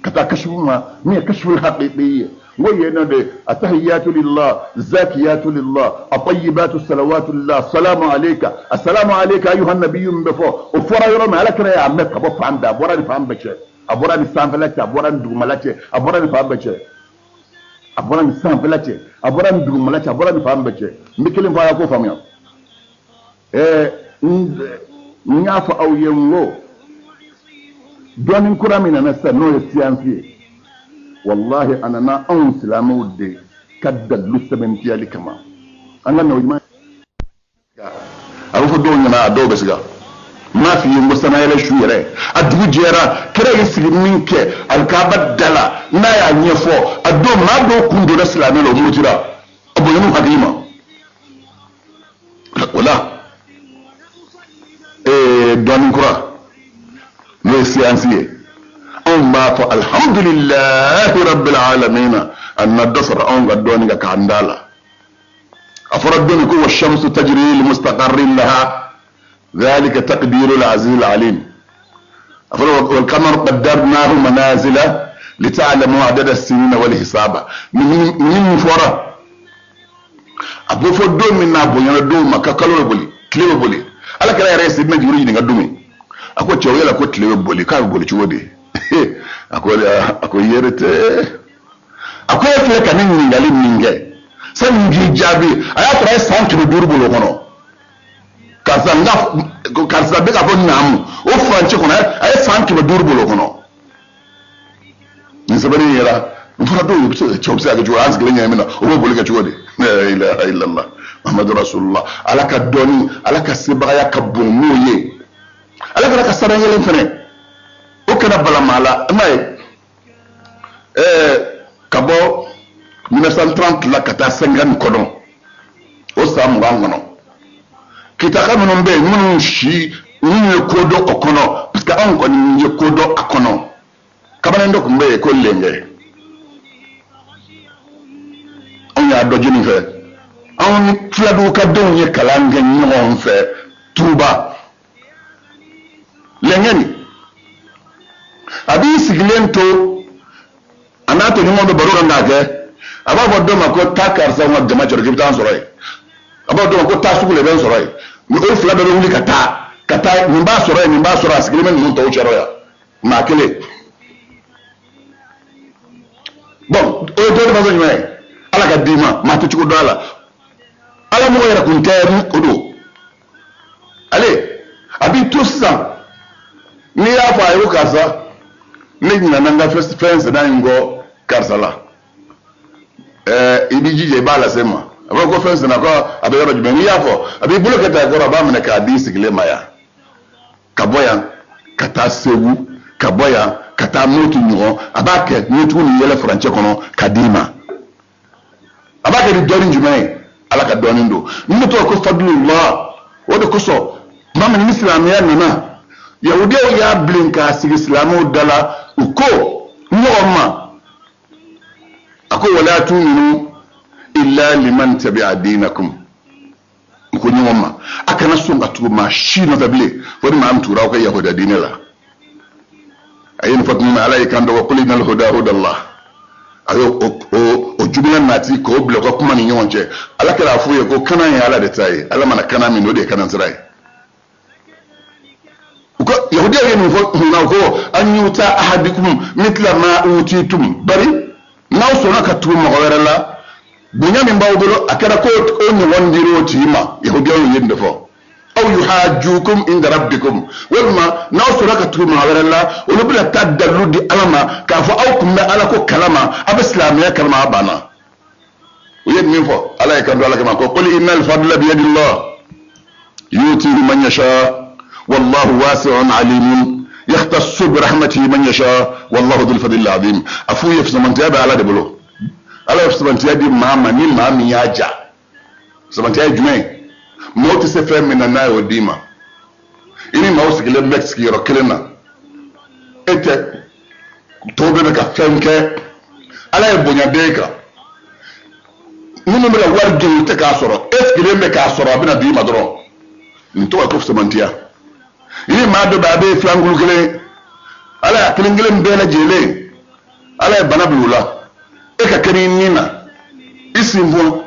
ka taa kashifu ma min ye kashiful haqiqi ye n ko yen nɔ de atahiyatu lillah zakiyatu lillah atayyibatu salawatu lillah salamu alayka assalamu alayka ayuha nabiyyu min bɛ fɔ o fɔra yɔrɔ min ala kira y'a mɛn ka bɔ fan bɛɛ a bɔra ni fan bɛɛ cɛ a bɔra ni sanfɛla cɛ a bɔra ni dugumala cɛ a bɔra ni fan bɛɛ cɛ a bɔra ni sanfɛla cɛ a bɔra ni dugumala cɛ a bɔra ni fan bɛɛ cɛ n bɛ kelen fɔ a y'a ko faamuya n y'a fɔ aw ye n ko dɔɔni kura min nana sisan n'o ye siyansi ye wallahi a nana anw silamɛw de ka dalilu sɛbɛntiyali kama an ka nɔgɔman a bɛ fɔ dɔw ɲɛna a dɔw bɛ siga n'a f'i ye n ko sanayɛlɛ su yɛrɛ a dugu jɛra kira ye sigi min kɛ alikaaba da la n'a y'a ɲɛfɔ a don maa dɔw kun donna silamɛ la o murutira a bonyana hakili ma o la dɔɔni kura n'o ye siyansi ye anw b'a fɔ alhamdulilahi rabbil alamina a na dɔ sɔrɔ anw ka dɔɔni kan k'an da la a fɔra dɔɔni ko wa shamsu tajri li mustaqarrin laha ذلك تقدير العزيز العليم والقمر قدرناه منازل لتعلموا عدد السنين والحساب من فورا ابو فدو من ابو يندو مكا كالو بولي كليو بولي ala kala yare sidna juri ni ngadumi ako chewela ko tlewe boli ka boli chwode ako yerete ako yefle kanin ni ngali ninge san ngi jabi aya tra santu duru bolo kono karisa bɛ ka fɔ naamu o furancɛ kɔnɔ a ye san 500 bolo kɔnɔ nin sɛbɛnni yɛrɛ n fana dɔw cɛw bɛ se ka kɛ cogo an sigilen ɲɛ min na o b'o boli kɛ cogo di la ilaha illallah muhammadu rasulullah ala ka dɔɔni ala ka sebagaya ka bon n'o ye ala kɛra ka sara yɛlɛ fɛnɛ o kɛra balama la i m'a ye ka bɔ 1930 la ka taa 50 kɔnɔ o san 20 kɔnɔ kitaka minnu bɛ yen minnu si minnu ye ko dɔn o kɔnɔ parce que anw kɔni ye ko dɔn a kɔnɔ kamalen dɔ tun bɛ yen ko lɛnkɛ anw y'a dɔn jeni fɛ anw ni filaduw ka denw ye kalan kɛ ɲɔgɔn fɛ turuba lɛnkɛ nin a b'i sigilen to a n'a to ɲɔgɔn bɛ baro kan k'a kɛ a b'a fɔ dɔ ma ko taa karisa ka jama cɛ k'i bɛ taa sɔrɔ yen a b'a dɔn ko taa sugu de bɛ n sɔrɔ yen o fila bɛɛ bɛ wuli ka taa nin b'a sɔrɔ yen nin b'a sɔrɔ a sigilen bɛ ninnu tɔw cɛrɔ yan maa kelen bon o ye dɔɔni façon jumɛn ye ala ka d'i ma maa tɛ cogo dɔn a la ala mɔgɔ yɛrɛ kun tɛ ni o don ale a b'i to sisan n'i y'a fɔ a ye ko karisa ne ɲinana n ka fɛn sɛnɛ in kɔ karisa la i b'i jija i b'a lase n ma a b'a ko fɛn sɛnɛ ko a bɛ yɔrɔ jumɛn n'i y'a fɔ a b'i bolo kɛ ta yɔrɔ a b'a minɛ k'a di sigilen ma yan ka bɔ yan ka taa segu ka bɔ yan ka taa motu ɲɔgɔn a b'a kɛ motugu ni yɛlɛ furancɛ kɔnɔ ka d'i ma a b'a kɛ ni dɔɔni jumɛn ye ala ka dɔɔni don n bɛ tɔgɔ ko fadlullah o de kosɔn tuma min ni silamɛya nana yahudiyaw y'a bilen k'a sigi silamɛw da la u ko ɲɔgɔn ma a ko wala tu'minu illa liman tabi'a dinakum ko ɲɔgɔn ma a kana sɔn ka tugu maa si nɔfɛ bilen fo ni maa min tugura aw ka yahudiya diinɛ la ayin fatuma ala ikando wa qulina al huda hudallah ayo o jubila nati ko bloko kuma ni nyonche ala kala fuye ko kana ya ala de tai ala mana kana min do de kana tsirai ko yahudiya yin ko na ko an yuta ahadukum mithla ma utitum bari naw so naka tuma la bunya min bawdolo akara ko on wondiro tima yahudiya yin defo aw yuhajjukum inda rabbikum walma naw so naka tuma la o lubla tadallu di alama ka fa aw kum ala ko kalama abislamiya kalama bana yed min fo ala e kando ala kama ko qul innal fadla bi yadillah yuti man yasha والله واسع عليم يختص برحمته من يشاء والله ذو الفضل العظيم افوي في زمن تيابي على دبلو على في زمن تيابي ماما ني مامي ياجا زمن تيابي جمعي موت سفر من الناي وديما اني موسك لمكسكي ركلنا انت توبه بك فنك على يبونيا ديكا نمبر ورجو تكاسورو اسكي لمكاسورو بنا ديما درو نتو اكو في زمن تيابي ini ma do babe flangul gele ala kilingele mbela jele ala bana bulula e ka kani nina isimbo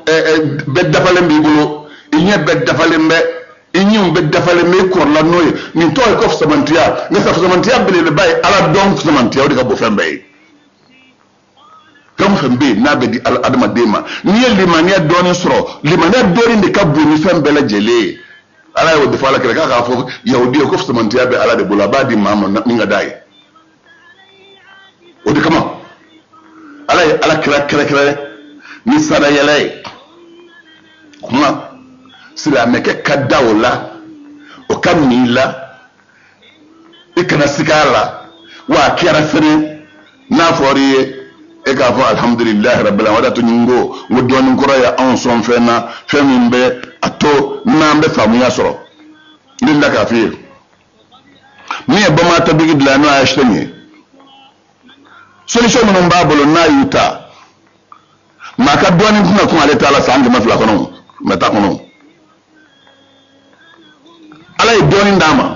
be dafale mbigulo inye be dafale mbe inyum be dafale me ko la noye ni to ko samantia ne sa samantia bele bay ala don samantia o de ka bo fembe kam fembe na be di al adama dema ni limania doni soro limania dori de ka bu ni fembe la jele ala yo de fala kala ka fo yahudi ko fsamantiya be ala de bulabadi mama ninga dai o de kama ala kala ni sada yele kuma sila meke kadawla o kamila ikana sikala wa kera fere na foriye e ka fo alhamdulillah rabbil alamin wadatu nyingo wodon ngoro ya on son fena femimbe ato nambe famuya soro lilla kafir mi e bama tabigi dla no ayashtani solution mun babolo na yuta maka doni tuna ko ale taala sangi mafla kono meta kono ala doni ndama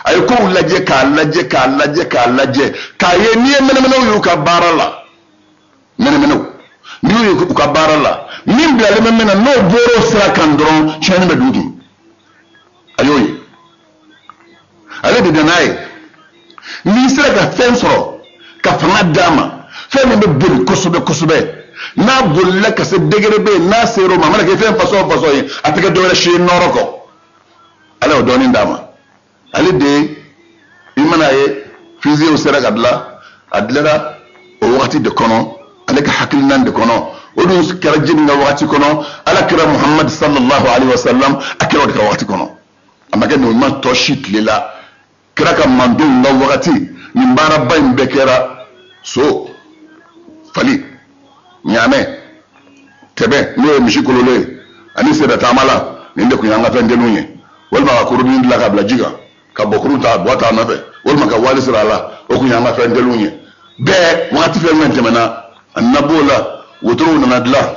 ay ko laje ka ye ni mena yu ka barala mena ni yu ka barala min bila le mena no boro sira kan dron chani medudu ayoyi ale de danai ni sira ka fensoro ka fanga dama femme be bul kosobe na bulla ka se degrebe na sero mama ke femme faso yi atike do shi noroko ale o doni dama ale de imana ye fizio sira kadla adlara o wakati de kono ale ka hakilnan de kono odun kala jinga wakati kono ala kira muhammad sallallahu alaihi wasallam akira de wakati kono amake no man to shit lela kira ka mandu na wakati nimbara bain bekera so fali nyame tebe no mishikolole ani sera tamala ninde ko yanga fende nunye walma ka kurubin la ka blajiga ka bokuru ta bota na be walma ka wali sira la o ko yanga fende nunye be wakati fe men temena annabola wotoro na nadla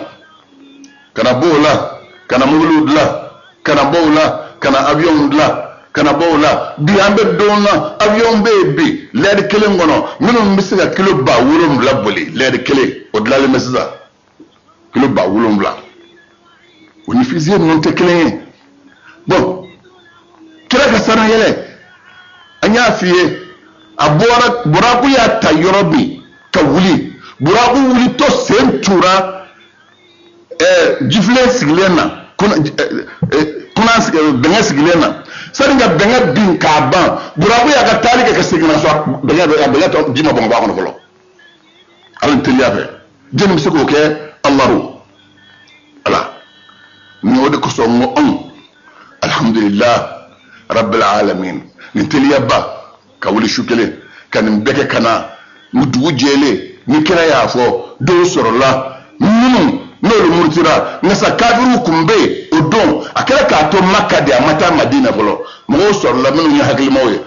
kana bola kana muludla kana bola kana avion dla kana bola bi ambe donna avion be led kelen gono minum misiga kilo ba wulum laboli led kele o dla le mesiza kilo ba wulum la oni fizie non te kelen bon kila ka sana yele anya fiye abora buraku ya tayorobi ka wuli buraku wuli to sentura jifle siglena kuna benga siglena saringa benga bin kaban buraku ya katali ka signa so benga to jima bonga ba kono kolo alon teliafe jeni misiko ke allahu ala ni wodi ko so mo on alhamdulillah rabbil alamin ni teliaba ka wuli shukele kan beke kana mudu jele ni kira ya fo do sorola no le murtira nasa kafiru kumbe odon akara ka to makka de amata madina bolo mo sorola minu ya hakil mawye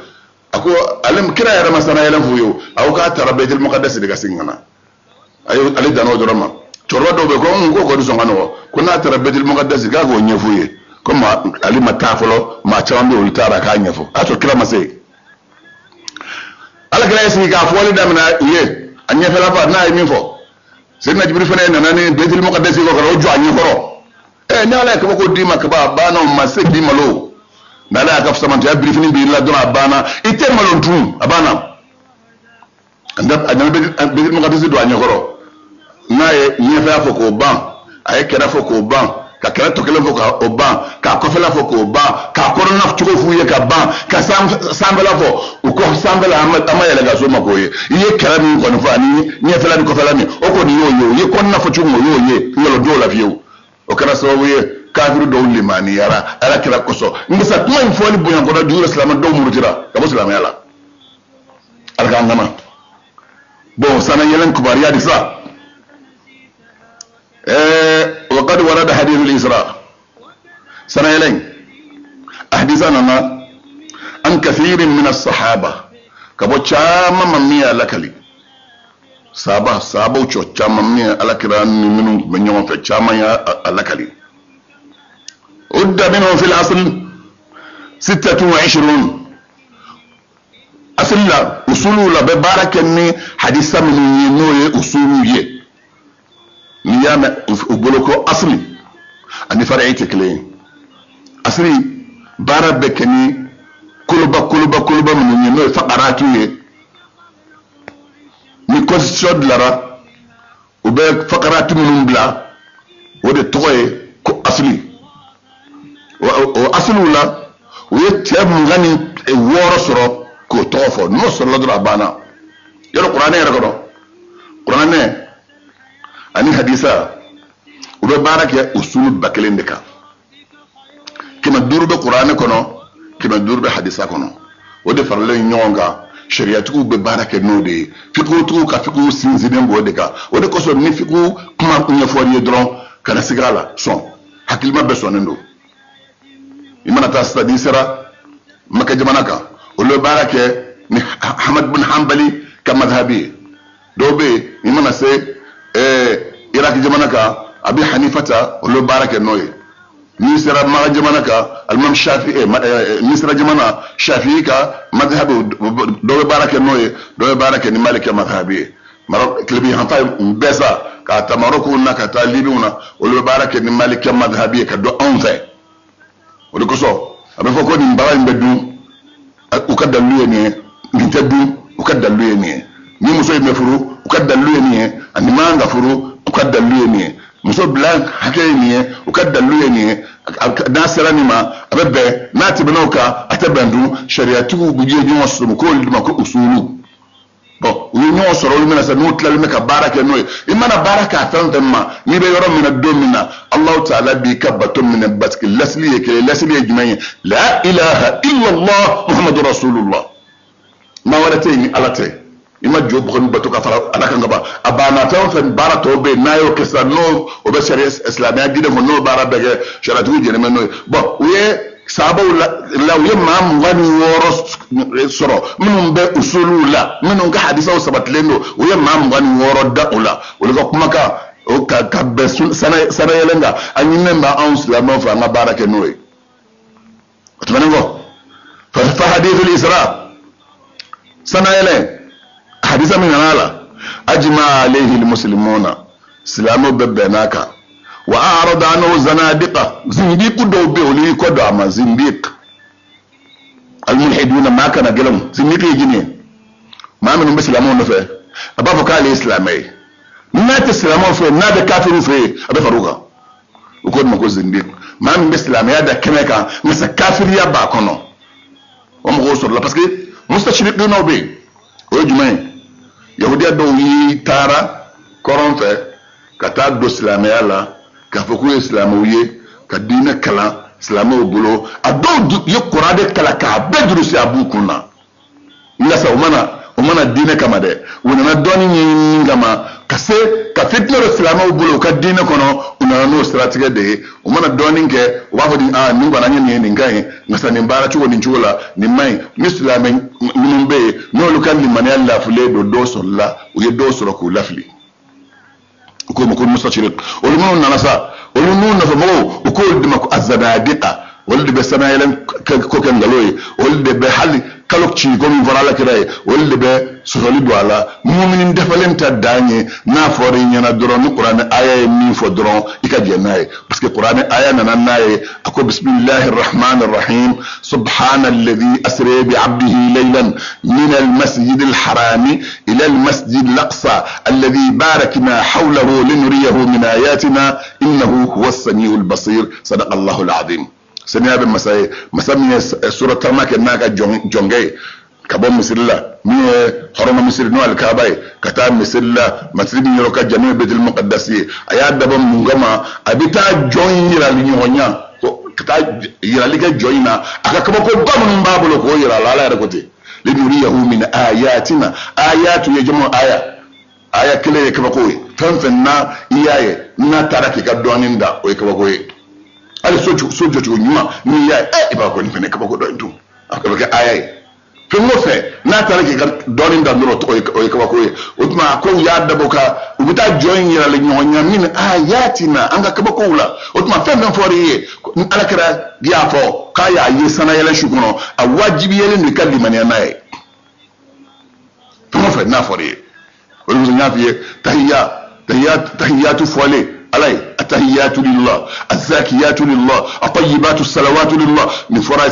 ako alam kira ya ramasana yalan fuyo aw ka tarabetul muqaddas de gasingana ayo ali dano dorama chorwa do be ko ko do songano ko na tarabetul muqaddas ga go nyefuye comme ali matafolo ma chambe ulitara ka nyefo ato kila masay ala kira si ka foli da mina ye anya fela fa na yi fo sayyidina jibril fa ne nana ni baitul muqaddas ko ko jo anyi foro ne ala ka ko di maka ba bana ma se di malo na la ka fsama ta briefing bi la dona bana ite malo tum abana anda baitul muqaddas do anyi foro na ye nyefa fo ko ban ay kera fo ko ban ka kera to kelen fo ka o ban ka ko fela fo ko ban ka ko na fo fu ye ka ban ka sambela fo o ko sambela ama yele ga so mako ye kera mi ko no fa ni nyefela ni ko fela mi o ko ni yo ye ko na fo chugo yo ye yelo do la fiyo o kera so ye kafiru do limani yara ala kera ko so ngisa tuma info ni bunya ko da dura islam do murutira ka bo islam yala alga ngama bon sana yelen kubariya disa وقد ورد حديث الإسراء سنة يلين أحدثنا عن كثير من الصحابة كبو تشاما ممية لكلي صحابة وشو تشاما ممية لكلي من يوم في تشاما لكلي ود منهم في الأصل 26 أصل لا أصول لا ببارك إني حديثا من ينوي أصول niyama uboloko asli ani far'i tekle asli barabe kani kuluba mun yeno faqaratu ye ni constitution lara ube faqaratu mun bla wode toye ko asli o aslu la we teb ngani e woro soro ko tofo no solo dra bana yoro qur'ane yara ko qur'ane ani hadisa ube barake usul bakelen de ka kima durbe qur'ane kono kima durbe hadisa kono wode farle nyonga shariatu be barake no de fiku tu ka fiku sinziden bo de ka wode ko so ni fiku kuma kunya foriye dron kana sigala son hakilma be sonendo imana ta stadi sira maka jamanaka ule barake ni Ahmad bin Hanbali ka madhhabi dobe imana se iraki jamanaka abi hanifata olo barake noye misra ma jamanaka al-imam shafi'i misra jamana shafi'i ka madhhabu do barake noye do barake ni maliki madhhabi marok klibi hanfa besa ka ta maroko na ka ta libuna olo barake ni maliki madhhabi ka do onze olo ko so abe foko ni mbara mbedu ukadaluye ni ntebu ukadaluye ni muso imefuru ukadaluye ni animanga furu ukadaluye ni muso blank hakay ni ukadaluye ni nasara ni ma abebe nati benoka atabandu shariatu buje nyo somo ko liduma ko usulu bo nyo soro lumina sa nutla lumeka baraka noy imana baraka tanzama ni be yoro mina domina allah ta'ala bi kabatum min batki lasli ke lasli jumay la ilaha illa allah muhammadur rasulullah ma walatayni alate ima job ko batu ka fara alaka ngaba abana taw fen barato be nayo kesa no o be sharia islamia gide ko no bara bege sharia tu jene men no bo we sabo la we mam wani woro soro minum be usulu la minum ga hadisa o sabatlendo we mam wani woro daula o ko kuma ka o ka be sana yelenga anyine ma an islamia fa ma barake no e tumango fa hadith al-isra sana yelen hadisa min ala ajma alayhi almuslimuna islamu bebenaka wa a'rada anhu zanadiqa zindiq do be oli ko do ama zindiq almulhiduna ma kana gelam zindiq yini ma min islamu no fe abafu kale islamai nati islamu fe na be kafiru fe abe faruka uko ma ko zindiq ma min islamai da kemeka masa kafiriya ba kono o mo so la parce que mustashriquna be o jumay yahudiya do yi tara koronfe kata do islamiyya la ka foku islamiyye ka dina kala islamiyya bulo ado ye qur'ane kala ka bedru si abukuna ila sa umana dina kama de wona doni ni ngama kase ka fitna islamiyya bulo ka dina kono una no strategy de umana doni ke wafo di ni bana ni ngai ngasani mbara chugo ni chula ni mai islamiyya numbe no lukan ni mani alla fule do solla o ye do soro ko lafli ko mo ko mustashriq ولمن ننسى ولمن نفمو وكل دمك الزنادقة wolde be sana yelen ko ken galoy wolde be hali kalok ci ko mi farala kiray wolde be soholi do ala mu'minin defalen ta dañe na fori ñana doron qur'an aya mi fo doron ika jenay parce que qur'an aya nanan naye ako bismillahir rahmanir rahim subhanalladhi asra bi 'abdihi laylan min al-masjidil harami ila al-masjid al-aqsa alladhi barakna hawlahu linuriyahu min ayatina innahu huwas samiul basir sadaqa Allahu al-'azim. Senya be masami sura tamake naka jonge kabo misilla mi horoma misir no al kabay kata misilla masjid ni roka jami betul muqaddasi aya daba mungama abita joyira li nyonya ko kata yira liga joyina aka kabo ko bamun babulo ko yira la la rakote li nuriyahu min ayatina ayatu yajmu aya kile kaba ko fanfen na iyaye na taraki ka doninda o kaba ko ali sojo nyuma ni ya iba ko ni fene ka ko do ndu akaba ka ayay to mo fe na tara ke donin da ndoro to o ka ko o tuma ko ya da boka ubuta join ya le nyonya min ayatina anga ka ko wula o tuma fe men fori ye ala kara ya fo ka ya yi sana yele shukuno a wajibi yele ni kallimani anaye to mo fe na fori o lu nya fiye tahiyatu fole علي التحيات لله الزاكيات لله الطيبات الصلوات لله من فراء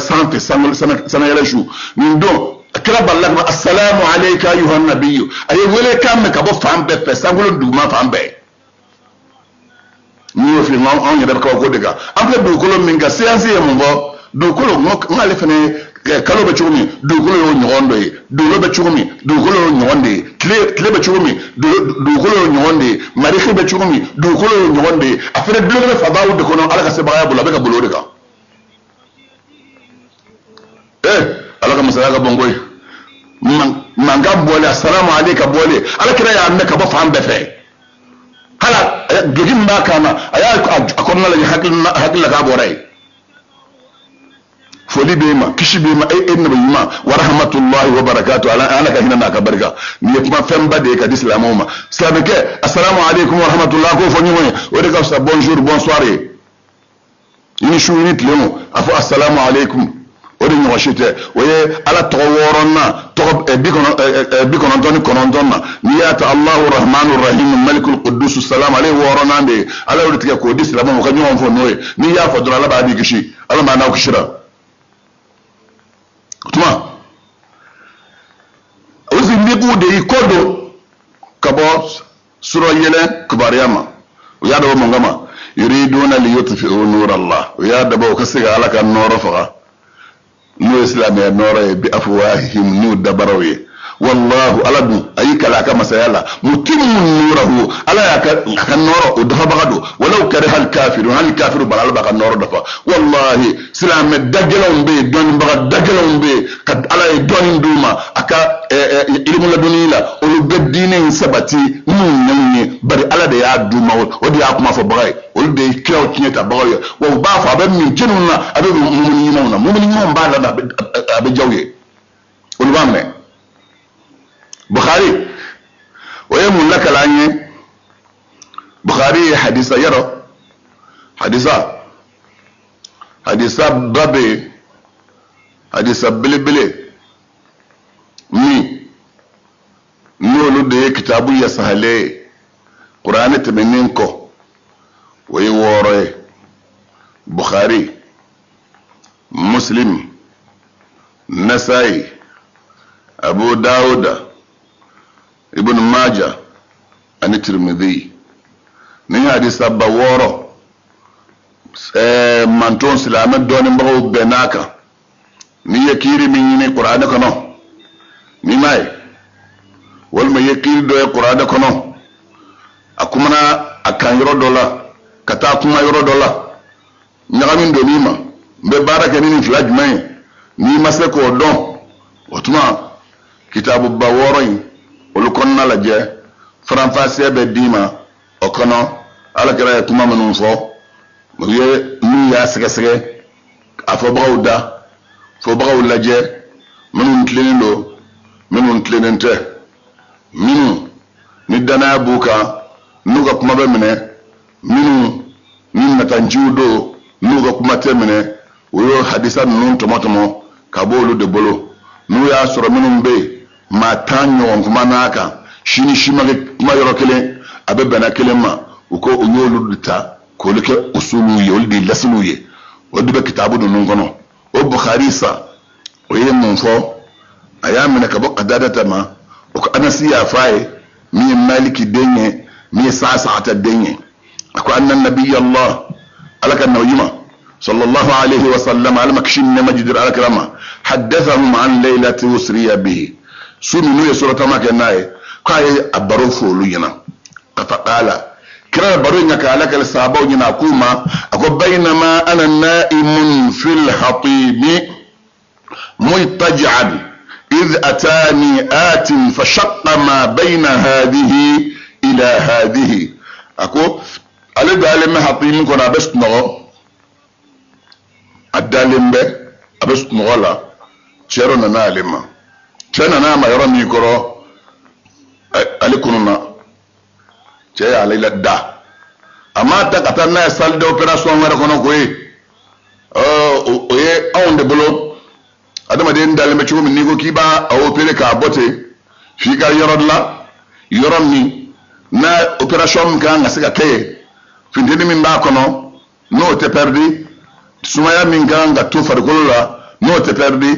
سنة يلشو من دون كلا بلغ السلام عليك أيها النبي أي ولا كان مكبو فهم بفه سنقول دوما فهم به نيو في ما أن يدبك وقودك أمك دوكولو منك سياسي يمو دوكولو نالي فني kalo be chumi dugolo yo nyonde dulo be chumi dugolo yo nyonde kle be chumi dugolo yo nyonde marikhi be chumi dugolo yo nyonde afere dulo be fadawu de kono ala ka se baya bula be ka bulo de ka ala ka masala ka bongoy manga bole assalamu alayka bole ala kira ya annaka ba fam be fe hala gigim ba kana aya akonna la hakilla ka boray foli be ma kishi be ma nabi ma wa rahmatullahi wa barakatuh ala anaka hina naka barka ni kuma femba de ka islamu ma sabeke assalamu alaykum wa rahmatullahi ko foni mo o de ka sa bonjour bonsoir ini shunit lemo afu assalamu alaykum o de nyo shite oye ala to woronna to bi kono ni yata Allahu rahmanur rahim malikul quddus salam alayhi woronna de ala o de ko islamu ko nyo fo noye ni ya fodra la ba di kishi ala ma na ko shira tuma ozi ndiku de ikodo kabo sura yele kubariyama ya da mongama yuriduna li yutfi'u nur Allah ya da ba kasiga alaka noro fa no islamiyya noro bi afwahihim nu dabarawi wallahu aladu ayika la kama sayala mutimmun nurahu ala yakan noro dafa bagado walau kariha al kafiru balal baka noro dafa wallahi silam dagelon be don baga dagelon be kad ala don duma aka ilmu ladunila olu beddine sabati nyamni bari ala de ya duma wodi ya kuma fa bagay olu de kilaw tinyata bagay wa ba fa ba min jenuna abe mumuni mon ba la abe jawye olu ba me Bukhari oye mun lakalanye Bukhari hadisa yaro hadisa babe hadisa bilibili mi nolu de kitabu ya sahale Qur'ani temenin ko oye wore Bukhari Muslim Nasai Abu Dawud Ibn Majah ani Tirmidhi ni hadisa baworo manton silama doni mbago benaka ni yakiri min ni Qur'an kono ni may wal ma yakiri do Qur'an kono akumana akan yoro dola kata kuma yoro dola nyagamin do nima be baraka ni flaj may ni masako don otuma kitabu baworo olukonna la je français be dima okono ala kira ya kuma manun fo mo ye ni ya sege afo bawda fo baw la je manun tlenindo manun tlenente minu ni dana buka nuga kuma be mene minu ni natanjudo nuga kuma temene Uyo hadisa nun tomotomo kabolu de bolo nu ya soro minum be ma tanyo kuma naka shini shimage kuma yoro kele abe bana kele ma uko unyolu dita ko leke usulu ye oldi lasulu ye wodi be kitabu nun kono o Bukhari sa o ye mun fo ayamina kabo qadadata ma o anasi ya faye mi maliki denye mi sa'ata denye ako anna nabiyallah alaka nawima صلى الله عليه وسلم على مكشين مجد الكرامة حدثهم عن ليلة أسري به سنو سورة ما كناي كاي أبرو فولينا فقال كرا بروينا كالك الصحابة ونينا كوما أكو بينما أنا نائم في الحطيب مضطجعا إذ أتاني آت فشق ما بين هذه إلى هذه أكو ألي دالي ما حطيب كنا بس نغو adalimbe abes mola chero na nalima chena na ma yoro mi koro alikununa che alila da amata katana salle de opération ngara kono koy oye on de bolo adama de ndalimbe ci mi ko kiba a opéré ka boté fi ka yoro mi na opération ka ngasika kay fi ndeni mi ba kono no te perdi sumaya min kan ga to farkolo la no te perdi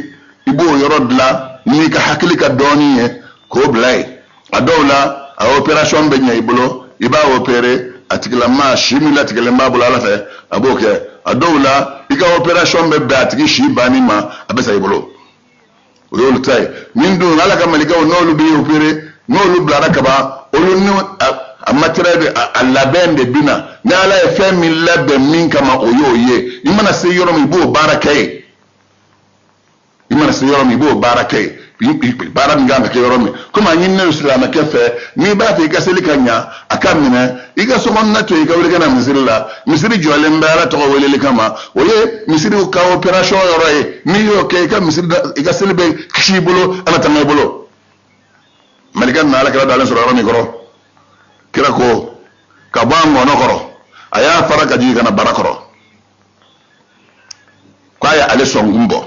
ibo yoro dla ni ka hakili ka doni ye ko blay adawla a operation be nyay bulo iba opere atikila ma shimila tikile ma bulo ala fe aboke adawla ika operation be ba atiki shi bani ma abesa ibulo yolu tay min do ala ka malika no lu bi opere no lu bla rakaba olu ni a matériel a labɛn de bina ni ala ye fɛn min labɛn min kama o y'o ye i mana se yɔrɔ min i b'o baara kɛ ye i mana se yɔrɔ min i b'o baara kɛ ye baara min kan ka kɛ yɔrɔ min komi a ɲininen don silamɛkɛ fɛ n'i b'a fɛ i ka seli ka ɲa a ka minɛ i ka sokɔnɔna to yen i ka wuli ka na misiri la misiri jɔlen bɛ ala tɔgɔ weleli kama o ye misiri ka opération yɔrɔ ye n'i y'o kɛ i ka misiri i ka seli bɛ kisi i bolo ala tanga i bolo malikɛ nana ala kɛra dalen sɔrɔ yɔrɔ min kɔrɔ kira ko ka bɔ a ŋɔnɔ kɔrɔ a y'a fara ka jigin ka na bara kɔrɔ k'a ye ale sɔn kun bɔ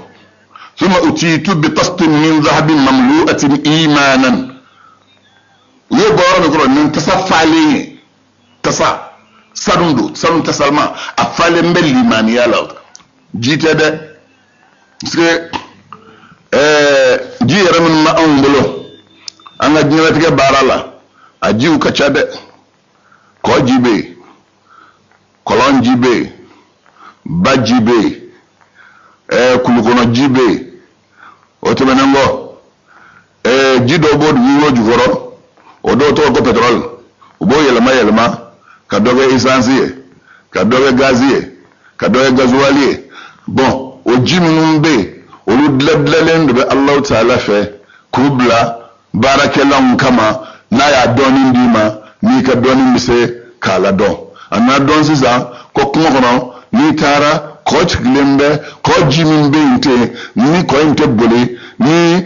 suma utiitu bi tastin min zahabin mamlu'atin imanan u ye bɔ yɔrɔ min kɔrɔ nin tasa falen ye tasa sanu don sanu tasalima a falen bɛ limaniya la ji tɛ dɛ parce que ji yɛrɛ minnu bɛ anw bolo an ka diɲɛlatigɛ baara la a jiw ka ca dɛ kɔ ji bɛ yen kɔlɔn ji bɛ yen ba ji bɛ yen kulukɔnɔ ji bɛ yen o tɛmɛnen kɔ ji dɔw b'o wuro jukɔrɔ o dɔw tɔgɔ ko pétrole u b'o yɛlɛma yɛlɛma ka dɔ kɛ essence ye ka dɔ kɛ gaz ye ka dɔ kɛ gasoil ye bon o ji minnu bɛ yen olu dilanlen de bɛ Alahu Taala fɛ k'u bila baarakɛlaw kama n'a y'a dɔɔni d'i ma n'i ka dɔɔni bɛ se k'a ladɔn a n'a dɔn sisan ko kungo kɔnɔ n'i taara kɔ sigilen bɛ kɔ ji min bɛ yen ten ni kɔ in tɛ boli ni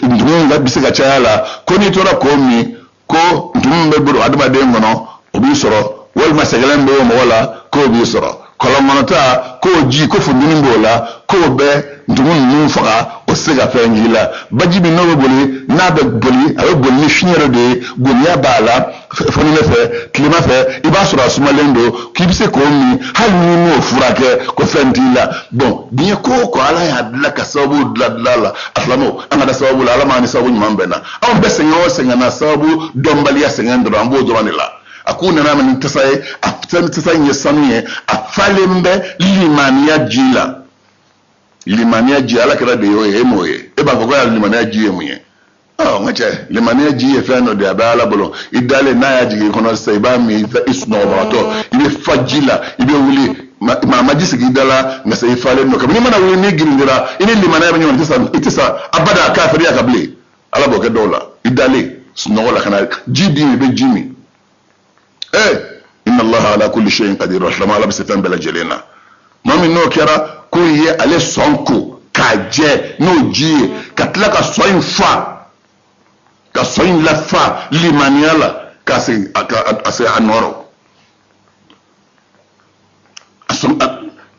ntumu ka bɛ se ka caya la ko n'i tora k'o min ko ntumu bɛ bolo adamaden kɔnɔ o b'i sɔrɔ walima sɛgɛn bɛ o mɔgɔ la k'o b'i sɔrɔ kɔlɔn kɔnɔ ta k'o ji ko funteni b'o la k'o bɛ ntumu ninnu faga o se ka fɛn k'i la baji min n'o bɛ boli n'a bɛ boli a bɛ boli ni fiɲɛ yɛrɛ de ye goniya b'a la fɔnɛ fɛ tilema fɛ i b'a sɔrɔ a sumalen don k'i bɛ se k'o min hali ni m'o furakɛ ko fɛn t'i la bon diɲɛ ko o ko ala y'a dilan ka sababu dilan la a filamu an ka da sababu la ala m'an ni sababu ɲuman bɛn na anw bɛɛ sɛgɛn o sɛgɛn na sababu dɔnbaliya sɛgɛn dɔrɔn an b'o dɔrɔn de la a ko nana ni tasa ye a tasa in ye sanu ye a falen bɛ limaniya ji la limaniya ji ala kɛra de y'o ye e m'o ye e b'a fɔ ko limaniya ji ye mun ye n ka cɛ limaniya ji ye fɛn dɔ de a bɛ ala bolo i dalen n'a y'a jigin i kɔnɔ sisan i b'a min i sunɔgɔbagatɔ i bɛ fa ji la i bɛ wuli maa ma ji sigi i da la nka se i falen don kabini i mana wuli n'i girindira i ni limaniya bɛ ɲɔgɔn i tɛ sa abada kafiriya ka bilen ala b'o kɛ dɔw la i dalen sunɔgɔ la ka na ji di i bɛ ji min inna allaha ala kulli shay'in qadir rahma ala bɛ se fɛn bɛɛ lajɛlen na maa min n'o kɛra ko ye ale sɔn ko k'a jɛ n'o ji ye ka tila ka sɔn in fa ka sɔn in lafa limaniya la ka se a nɔrɔ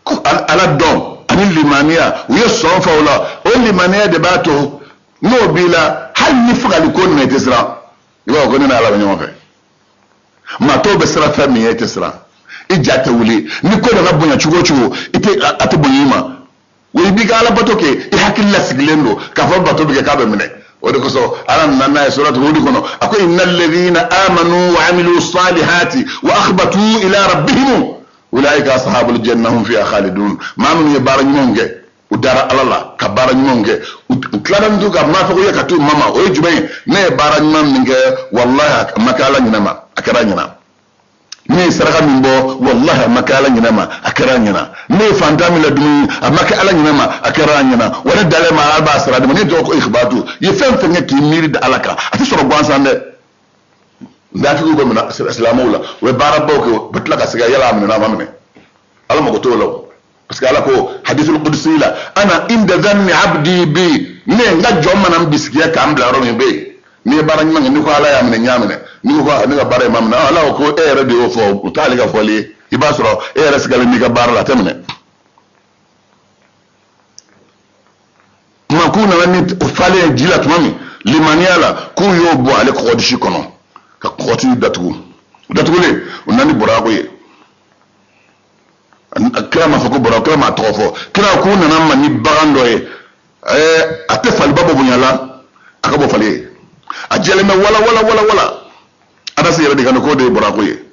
ala dɔn ani limaniya u ye sɔn fa o la o limaniya de b'a to n'o b'i la hali ni fagali ko nin i tɛ siran i b'a fɔ ko ne ni ala bɛ ɲɔgɔn fɛ maa tɔw bɛ siran fɛn min ye i tɛ siran i ja tɛ wuli ni ko nana bonya cogo o cogo a tɛ bonya i ma wa i b'i ka ala bato kɛ i hakili lasigilen don k'a fɔ bato bɛ kɛ k'a bɛ minɛ o de kosɔn ala nana n'a ye suratu hud kɔnɔ a ko innal ladhina amanu wa amilu salihati wa akhbatu ila rabbihim ulaika ashabul janna hum fiha khalidun maa minnu ye baara ɲumanw kɛ u dara ala la ka baara ɲumanw kɛ u tilara to ka maa fɔ ko ye ka t'u mama o ye jumɛn ye ne ye baara ɲuman min kɛ wallahi a ma kɛ ala ɲinɛ ma a kɛra ɲina ne ye saraka min bɔ wallahi a ma kɛ ala ɲinɛ ma a kɛra ɲina ne ye fantan min ladumuni a ma kɛ ala ɲinɛ ma a kɛra ɲina wa ne dalen ma ala b'a sara de ma ne tɔgɔ ko ikhbatu i ye fɛn fɛn kɛ k'i miiri da ala kan a tɛ sɔrɔ gansan dɛ ndafigiw bɛ minɛ silamɛw la u ye baarabaw kɛ u bɛ tila ka segin yala a minɛ n'a ma minɛ ala mago t'o la parce que ala ko hadithul qudsi la ana inda dhanni abdi bi ne nga jɔn mana n bisikiya k'an bila yɔrɔ min bɛ yen n'i ye baara ɲuman kɛ ni ko ala y'a minɛ n y'a minɛ ni ko ne ka baara ye ma minɛ ala ko e yɛrɛ de y'o fɔ u t'ale ka fɔli ye i b'a sɔrɔ e yɛrɛ sigalen b'i ka baara la a tɛ minɛ tuma k'u nana ni falen ji la tuma min limaniya la k'u y'o bɔ ale kɔgɔdisi kɔnɔ ka kɔgɔti datugulen u nana ni burako ye kira ma fɔ ko bɔra kira ma tɔgɔ fɔ kira k'u nana ma ni bagan dɔ ye a tɛ faliba bɔ bonya la a ka bɔ fali ye a jɛlen bɛ wala ala se yɛrɛ de kan k'o de ye bɔrako ye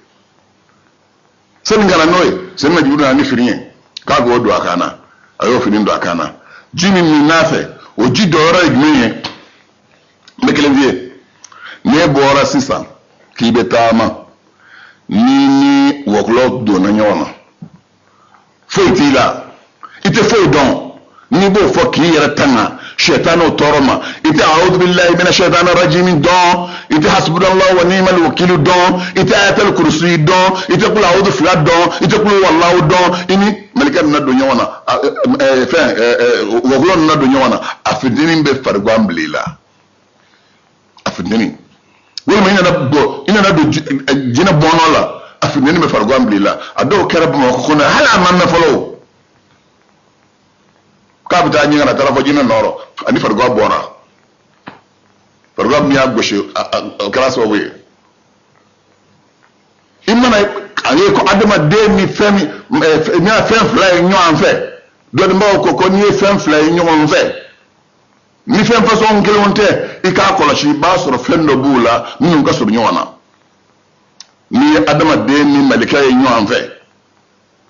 sani kana n'o ye sani na juru nana ni fini ye k'a k'o don a kan na a y'o fini don a kan na ji min min n'a fɛ o ji dɔyɔrɔ ye jumɛn ye n bɛ kelen f'i ye n'e bɔra sisan k'i bɛ taama ni wɔkulɔ donna ɲɔgɔn na foyi t'i la i tɛ foyi dɔn n'i b'o fɔ k'i yɛrɛ tanga sɛtaniw tɔɔrɔ ma i tɛ a'udhu billahi minash shaitani rajim dɔn i tɛ hasbunallahu wa ni'mal wakil dɔn i tɛ ayatul kursi dɔn i tɛ kul a'udhu fila dɔn i tɛ kul wallahu dɔn i ni malikɛ nana don ɲɔgɔn na wɔkulɔ nana don ɲɔgɔn na a fitinin bɛ farigan bila i la a fitinin walima i nana don jinɛ bɔnɔ la a fitinin bɛ farigan bila i la a dɔw kɛra bamakɔ kɔnɔ hali a ma mɛn fɔlɔ o k'a bɛ taa ɲɛgɛn na taara fɔ jinɛ nɔrɔ ani farigan bɔra farigan min y'a gosi o kɛra sababu ye i mana a ye ko adamaden ni fɛn min n'i y'a fɛn fila ye ɲɔgɔn fɛ dɔnnibagaw ko n'i ye fɛn fila ye ɲɔgɔn fɛ ni fɛn fasɔn kelenw tɛ i k'a kɔlɔsi i b'a sɔrɔ fɛn dɔ b'u la minnu ka surun ɲɔgɔn na n'i ye adamaden ni malikɛ ye ɲɔgɔn fɛ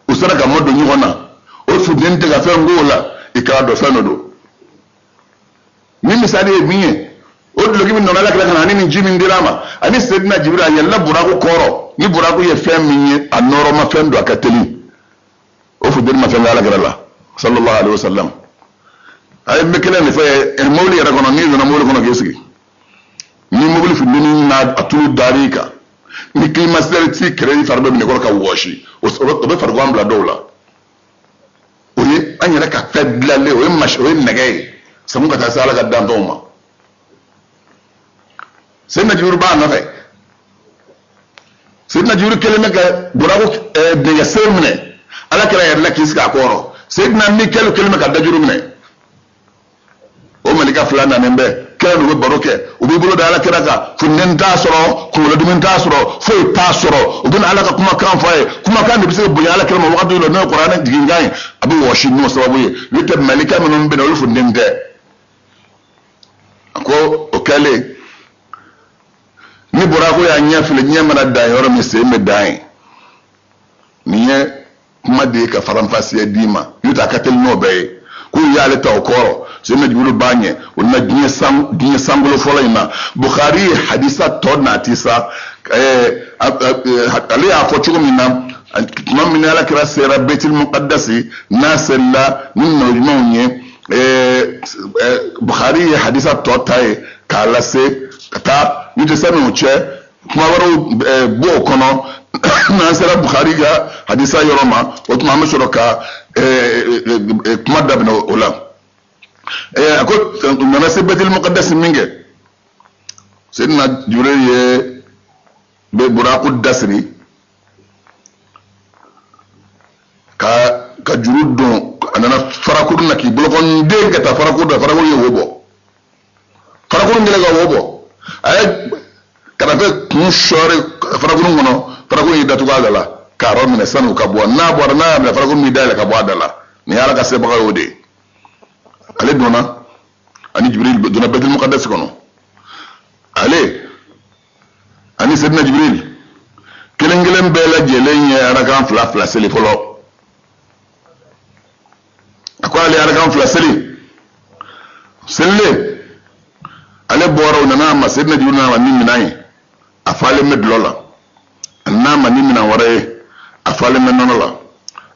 u sera ka mɔ don ɲɔgɔn na o funteni tɛ ka fɛn k'o la i k'a dɔn fɛn dɔ don ni misali ye min ye o duloki min nana ala kira ka na ani nin ji min dira a ma ani sedina jibiri a yɛlɛla buraku kɔrɔ ni buraku ye fɛn min ye a nɔrɔ ma fɛn don a ka teli o funteni ma fɛn kɛ ala kira la sallallahu alaihi wasallam a ye n bɛ kelen de fɛ mobili yɛrɛ kɔnɔ n'i donna mobili kɔnɔ k'i sigi ni mobili funteni n'a a tulu dar'i kan ni climatiseur t'i kɛrɛ i fari bɛ minɛ kɔrɔ ka wɔsi o bɛ farigan bila dɔw la o ye an yɛrɛ ka fɛn dilanlen o ye nɛgɛ ye sabu ka taa se ala ka danfɛnw ma Seydina Jibril b'a nɔfɛ Seydina Jibril kelen bɛ ka buraku dingɛ sen minɛ ala kɛra yɛrɛ la k'i sigi a kɔrɔ Seydina Mikael kelen bɛ ka dajuru minɛ o malika fila nanen bɛ kelen u bɛ baro kɛ u b'i bolo da ala kɛra kan funteni t'a sɔrɔ kunkolodimi t'a sɔrɔ foyi t'a sɔrɔ u bɛna ala ka kumakan fɔ a ye kumakan de bɛ se ka bonya ala kɛra ma wagati dɔ n'o ye kuranɛ jiginkan ye a bɛ wɔsi n'o sababu ye n'o tɛ malika minnu bɛ na olu funteni tɛ a ko o kɛlen ni bɔra ko y'a ɲɛ fili ɲɛ mana dan yɔrɔ min sen bɛ dan ye nin ye kuma de ye ka faranfasiya d'i ma n'o tɛ a ka teli n'o bɛɛ ye k'u y'ale ta o kɔrɔ Seydina Jibril b'a ɲɛ o na diɲɛ sankolo fɔlɔ in na Bukhari ye hadisa tɔ nati sa ale y'a fɔ cogo min na tuma min ala kɛra sera Baitul Muqaddasi n'a selila ni nɔɲumanw ye Bukhari ye hadisa tɔ ta ye k'a lase ka taa n'u tɛ sani o cɛ kuma wɛrɛw b'o kɔnɔ n'an sera Bukhari ka hadisa yɔrɔ ma o tuma an bɛ sɔrɔ ka kuma daminɛ o la a ko nana se Baitul Muqaddasi min kɛ Seydina Jibril ye buraku dasiri ka juru don anana farakuru na ki bolokon den ka ta farakuru da farakuru ye wobo farakuru ngele ga wobo ay kana fe kun shore farakuru ngono farakuru yi datu ga la karo mine sanu ka bo na bo na me farakuru mi dale ka bo adala ni ala ka se ba wode ale dona ani jibril dona betul muqaddas kono ale ani sayyidina jibril kelengelen bela jelenye arakan fla seli folo akwali arakan fla seli selle ale boro nana ma sayyidina jibril na ni minai afale medlola annama ni mina waraye afale menola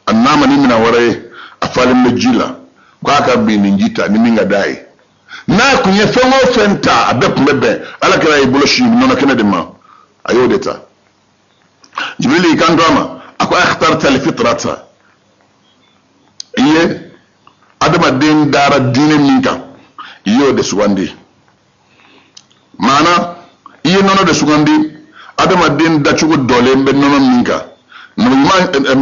annama ni mina waraye afale mejila kwa ka bi ni njita ni minga dai na kunye fengo fenta abep mebe ala kala ibolo shi nona kenede ma ayodeta jibril kan dama akwa ikhtarta li fitrata iye adama din dara dinin ninka iyo de sugandi mana iye nono de sugandi adama din da chugo dole mbe nono ninka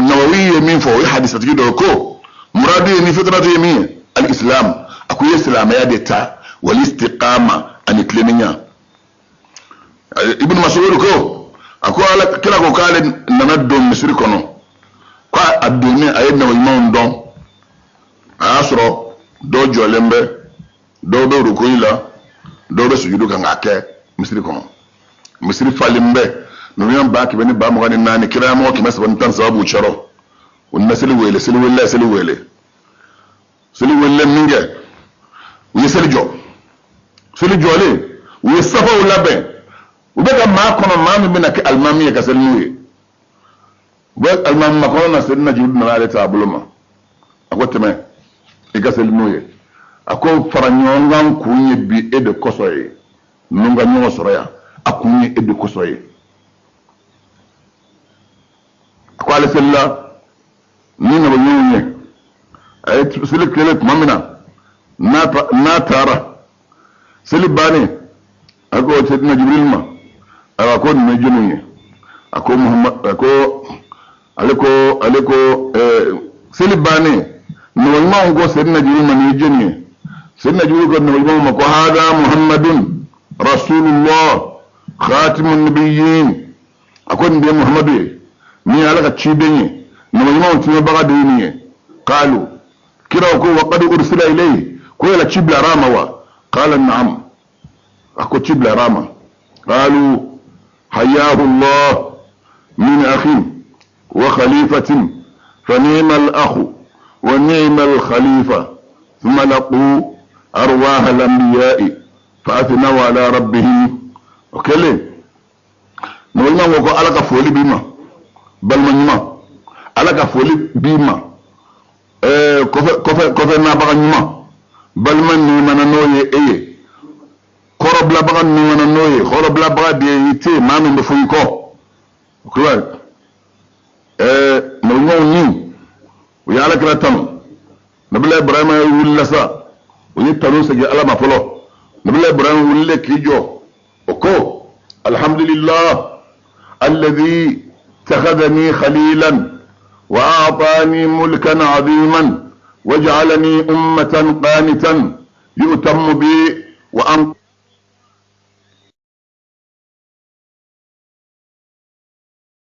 nawawi yemin fo hadith tigi do ko muradi ni fitratu yemin al-islam akuye islam ya deta wal istiqama an kleminya ibn mas'ud ko akwai ala kira ko kale nana don misri kono kwa adoni ayedna wa imam don asro do jolembe do rukuila do sujudu kan ake misri kono misri falimbe no yan ba ki bani ba mo gani nani kira mo ki masaban tan sababu charo wonna seli wele minge wi seli jole wi safa ulabe ubeka makono mami bina ki almami ka selnuye ubeka almami makono na sedna judu na ale tabuluma akoteme e ka selnuye ako faranyongan kunye bi e de kosoye nunga nyo soroya akunye e de kosoye ako ale sella ni na bonye ay sele kele mamina na tara sele bani ako sedna jibril ma ako ni junuye ako muhammad ako aliko silibane no ma ngo sedna jibril ni junuye sedna jibril ko no ma ko hada muhammadun rasulullah khatimun nabiyyin ako ni muhammadu ni alaka chibenye no ma tuma baga duniye qalu kira ko wa qad ursila ilayhi ko la chibla rama wa qala na'am ako chibla rama قالوا حياه الله من أخ وخليفة فنعم الأخ ونعم الخليفة ثم لقوا أرواح الأنبياء فأثنوا على ربهم وكله نقول ما وقع على كفولي بما بل من ما على كفولي بما كفر نابغ ما بل من نوي إيه korobla baga nuna noye korobla baga de ite mami mbe fuiko okwa no ni uyala kala tam nabila ibrahim wulla sa uyi tanu se ala ma folo nabila ibrahim wulle kijo oko alhamdulillah alladhi takhadhani khalilan wa a'tani mulkan 'aziman waj'alani ummatan qanitan yu'tammu bi wa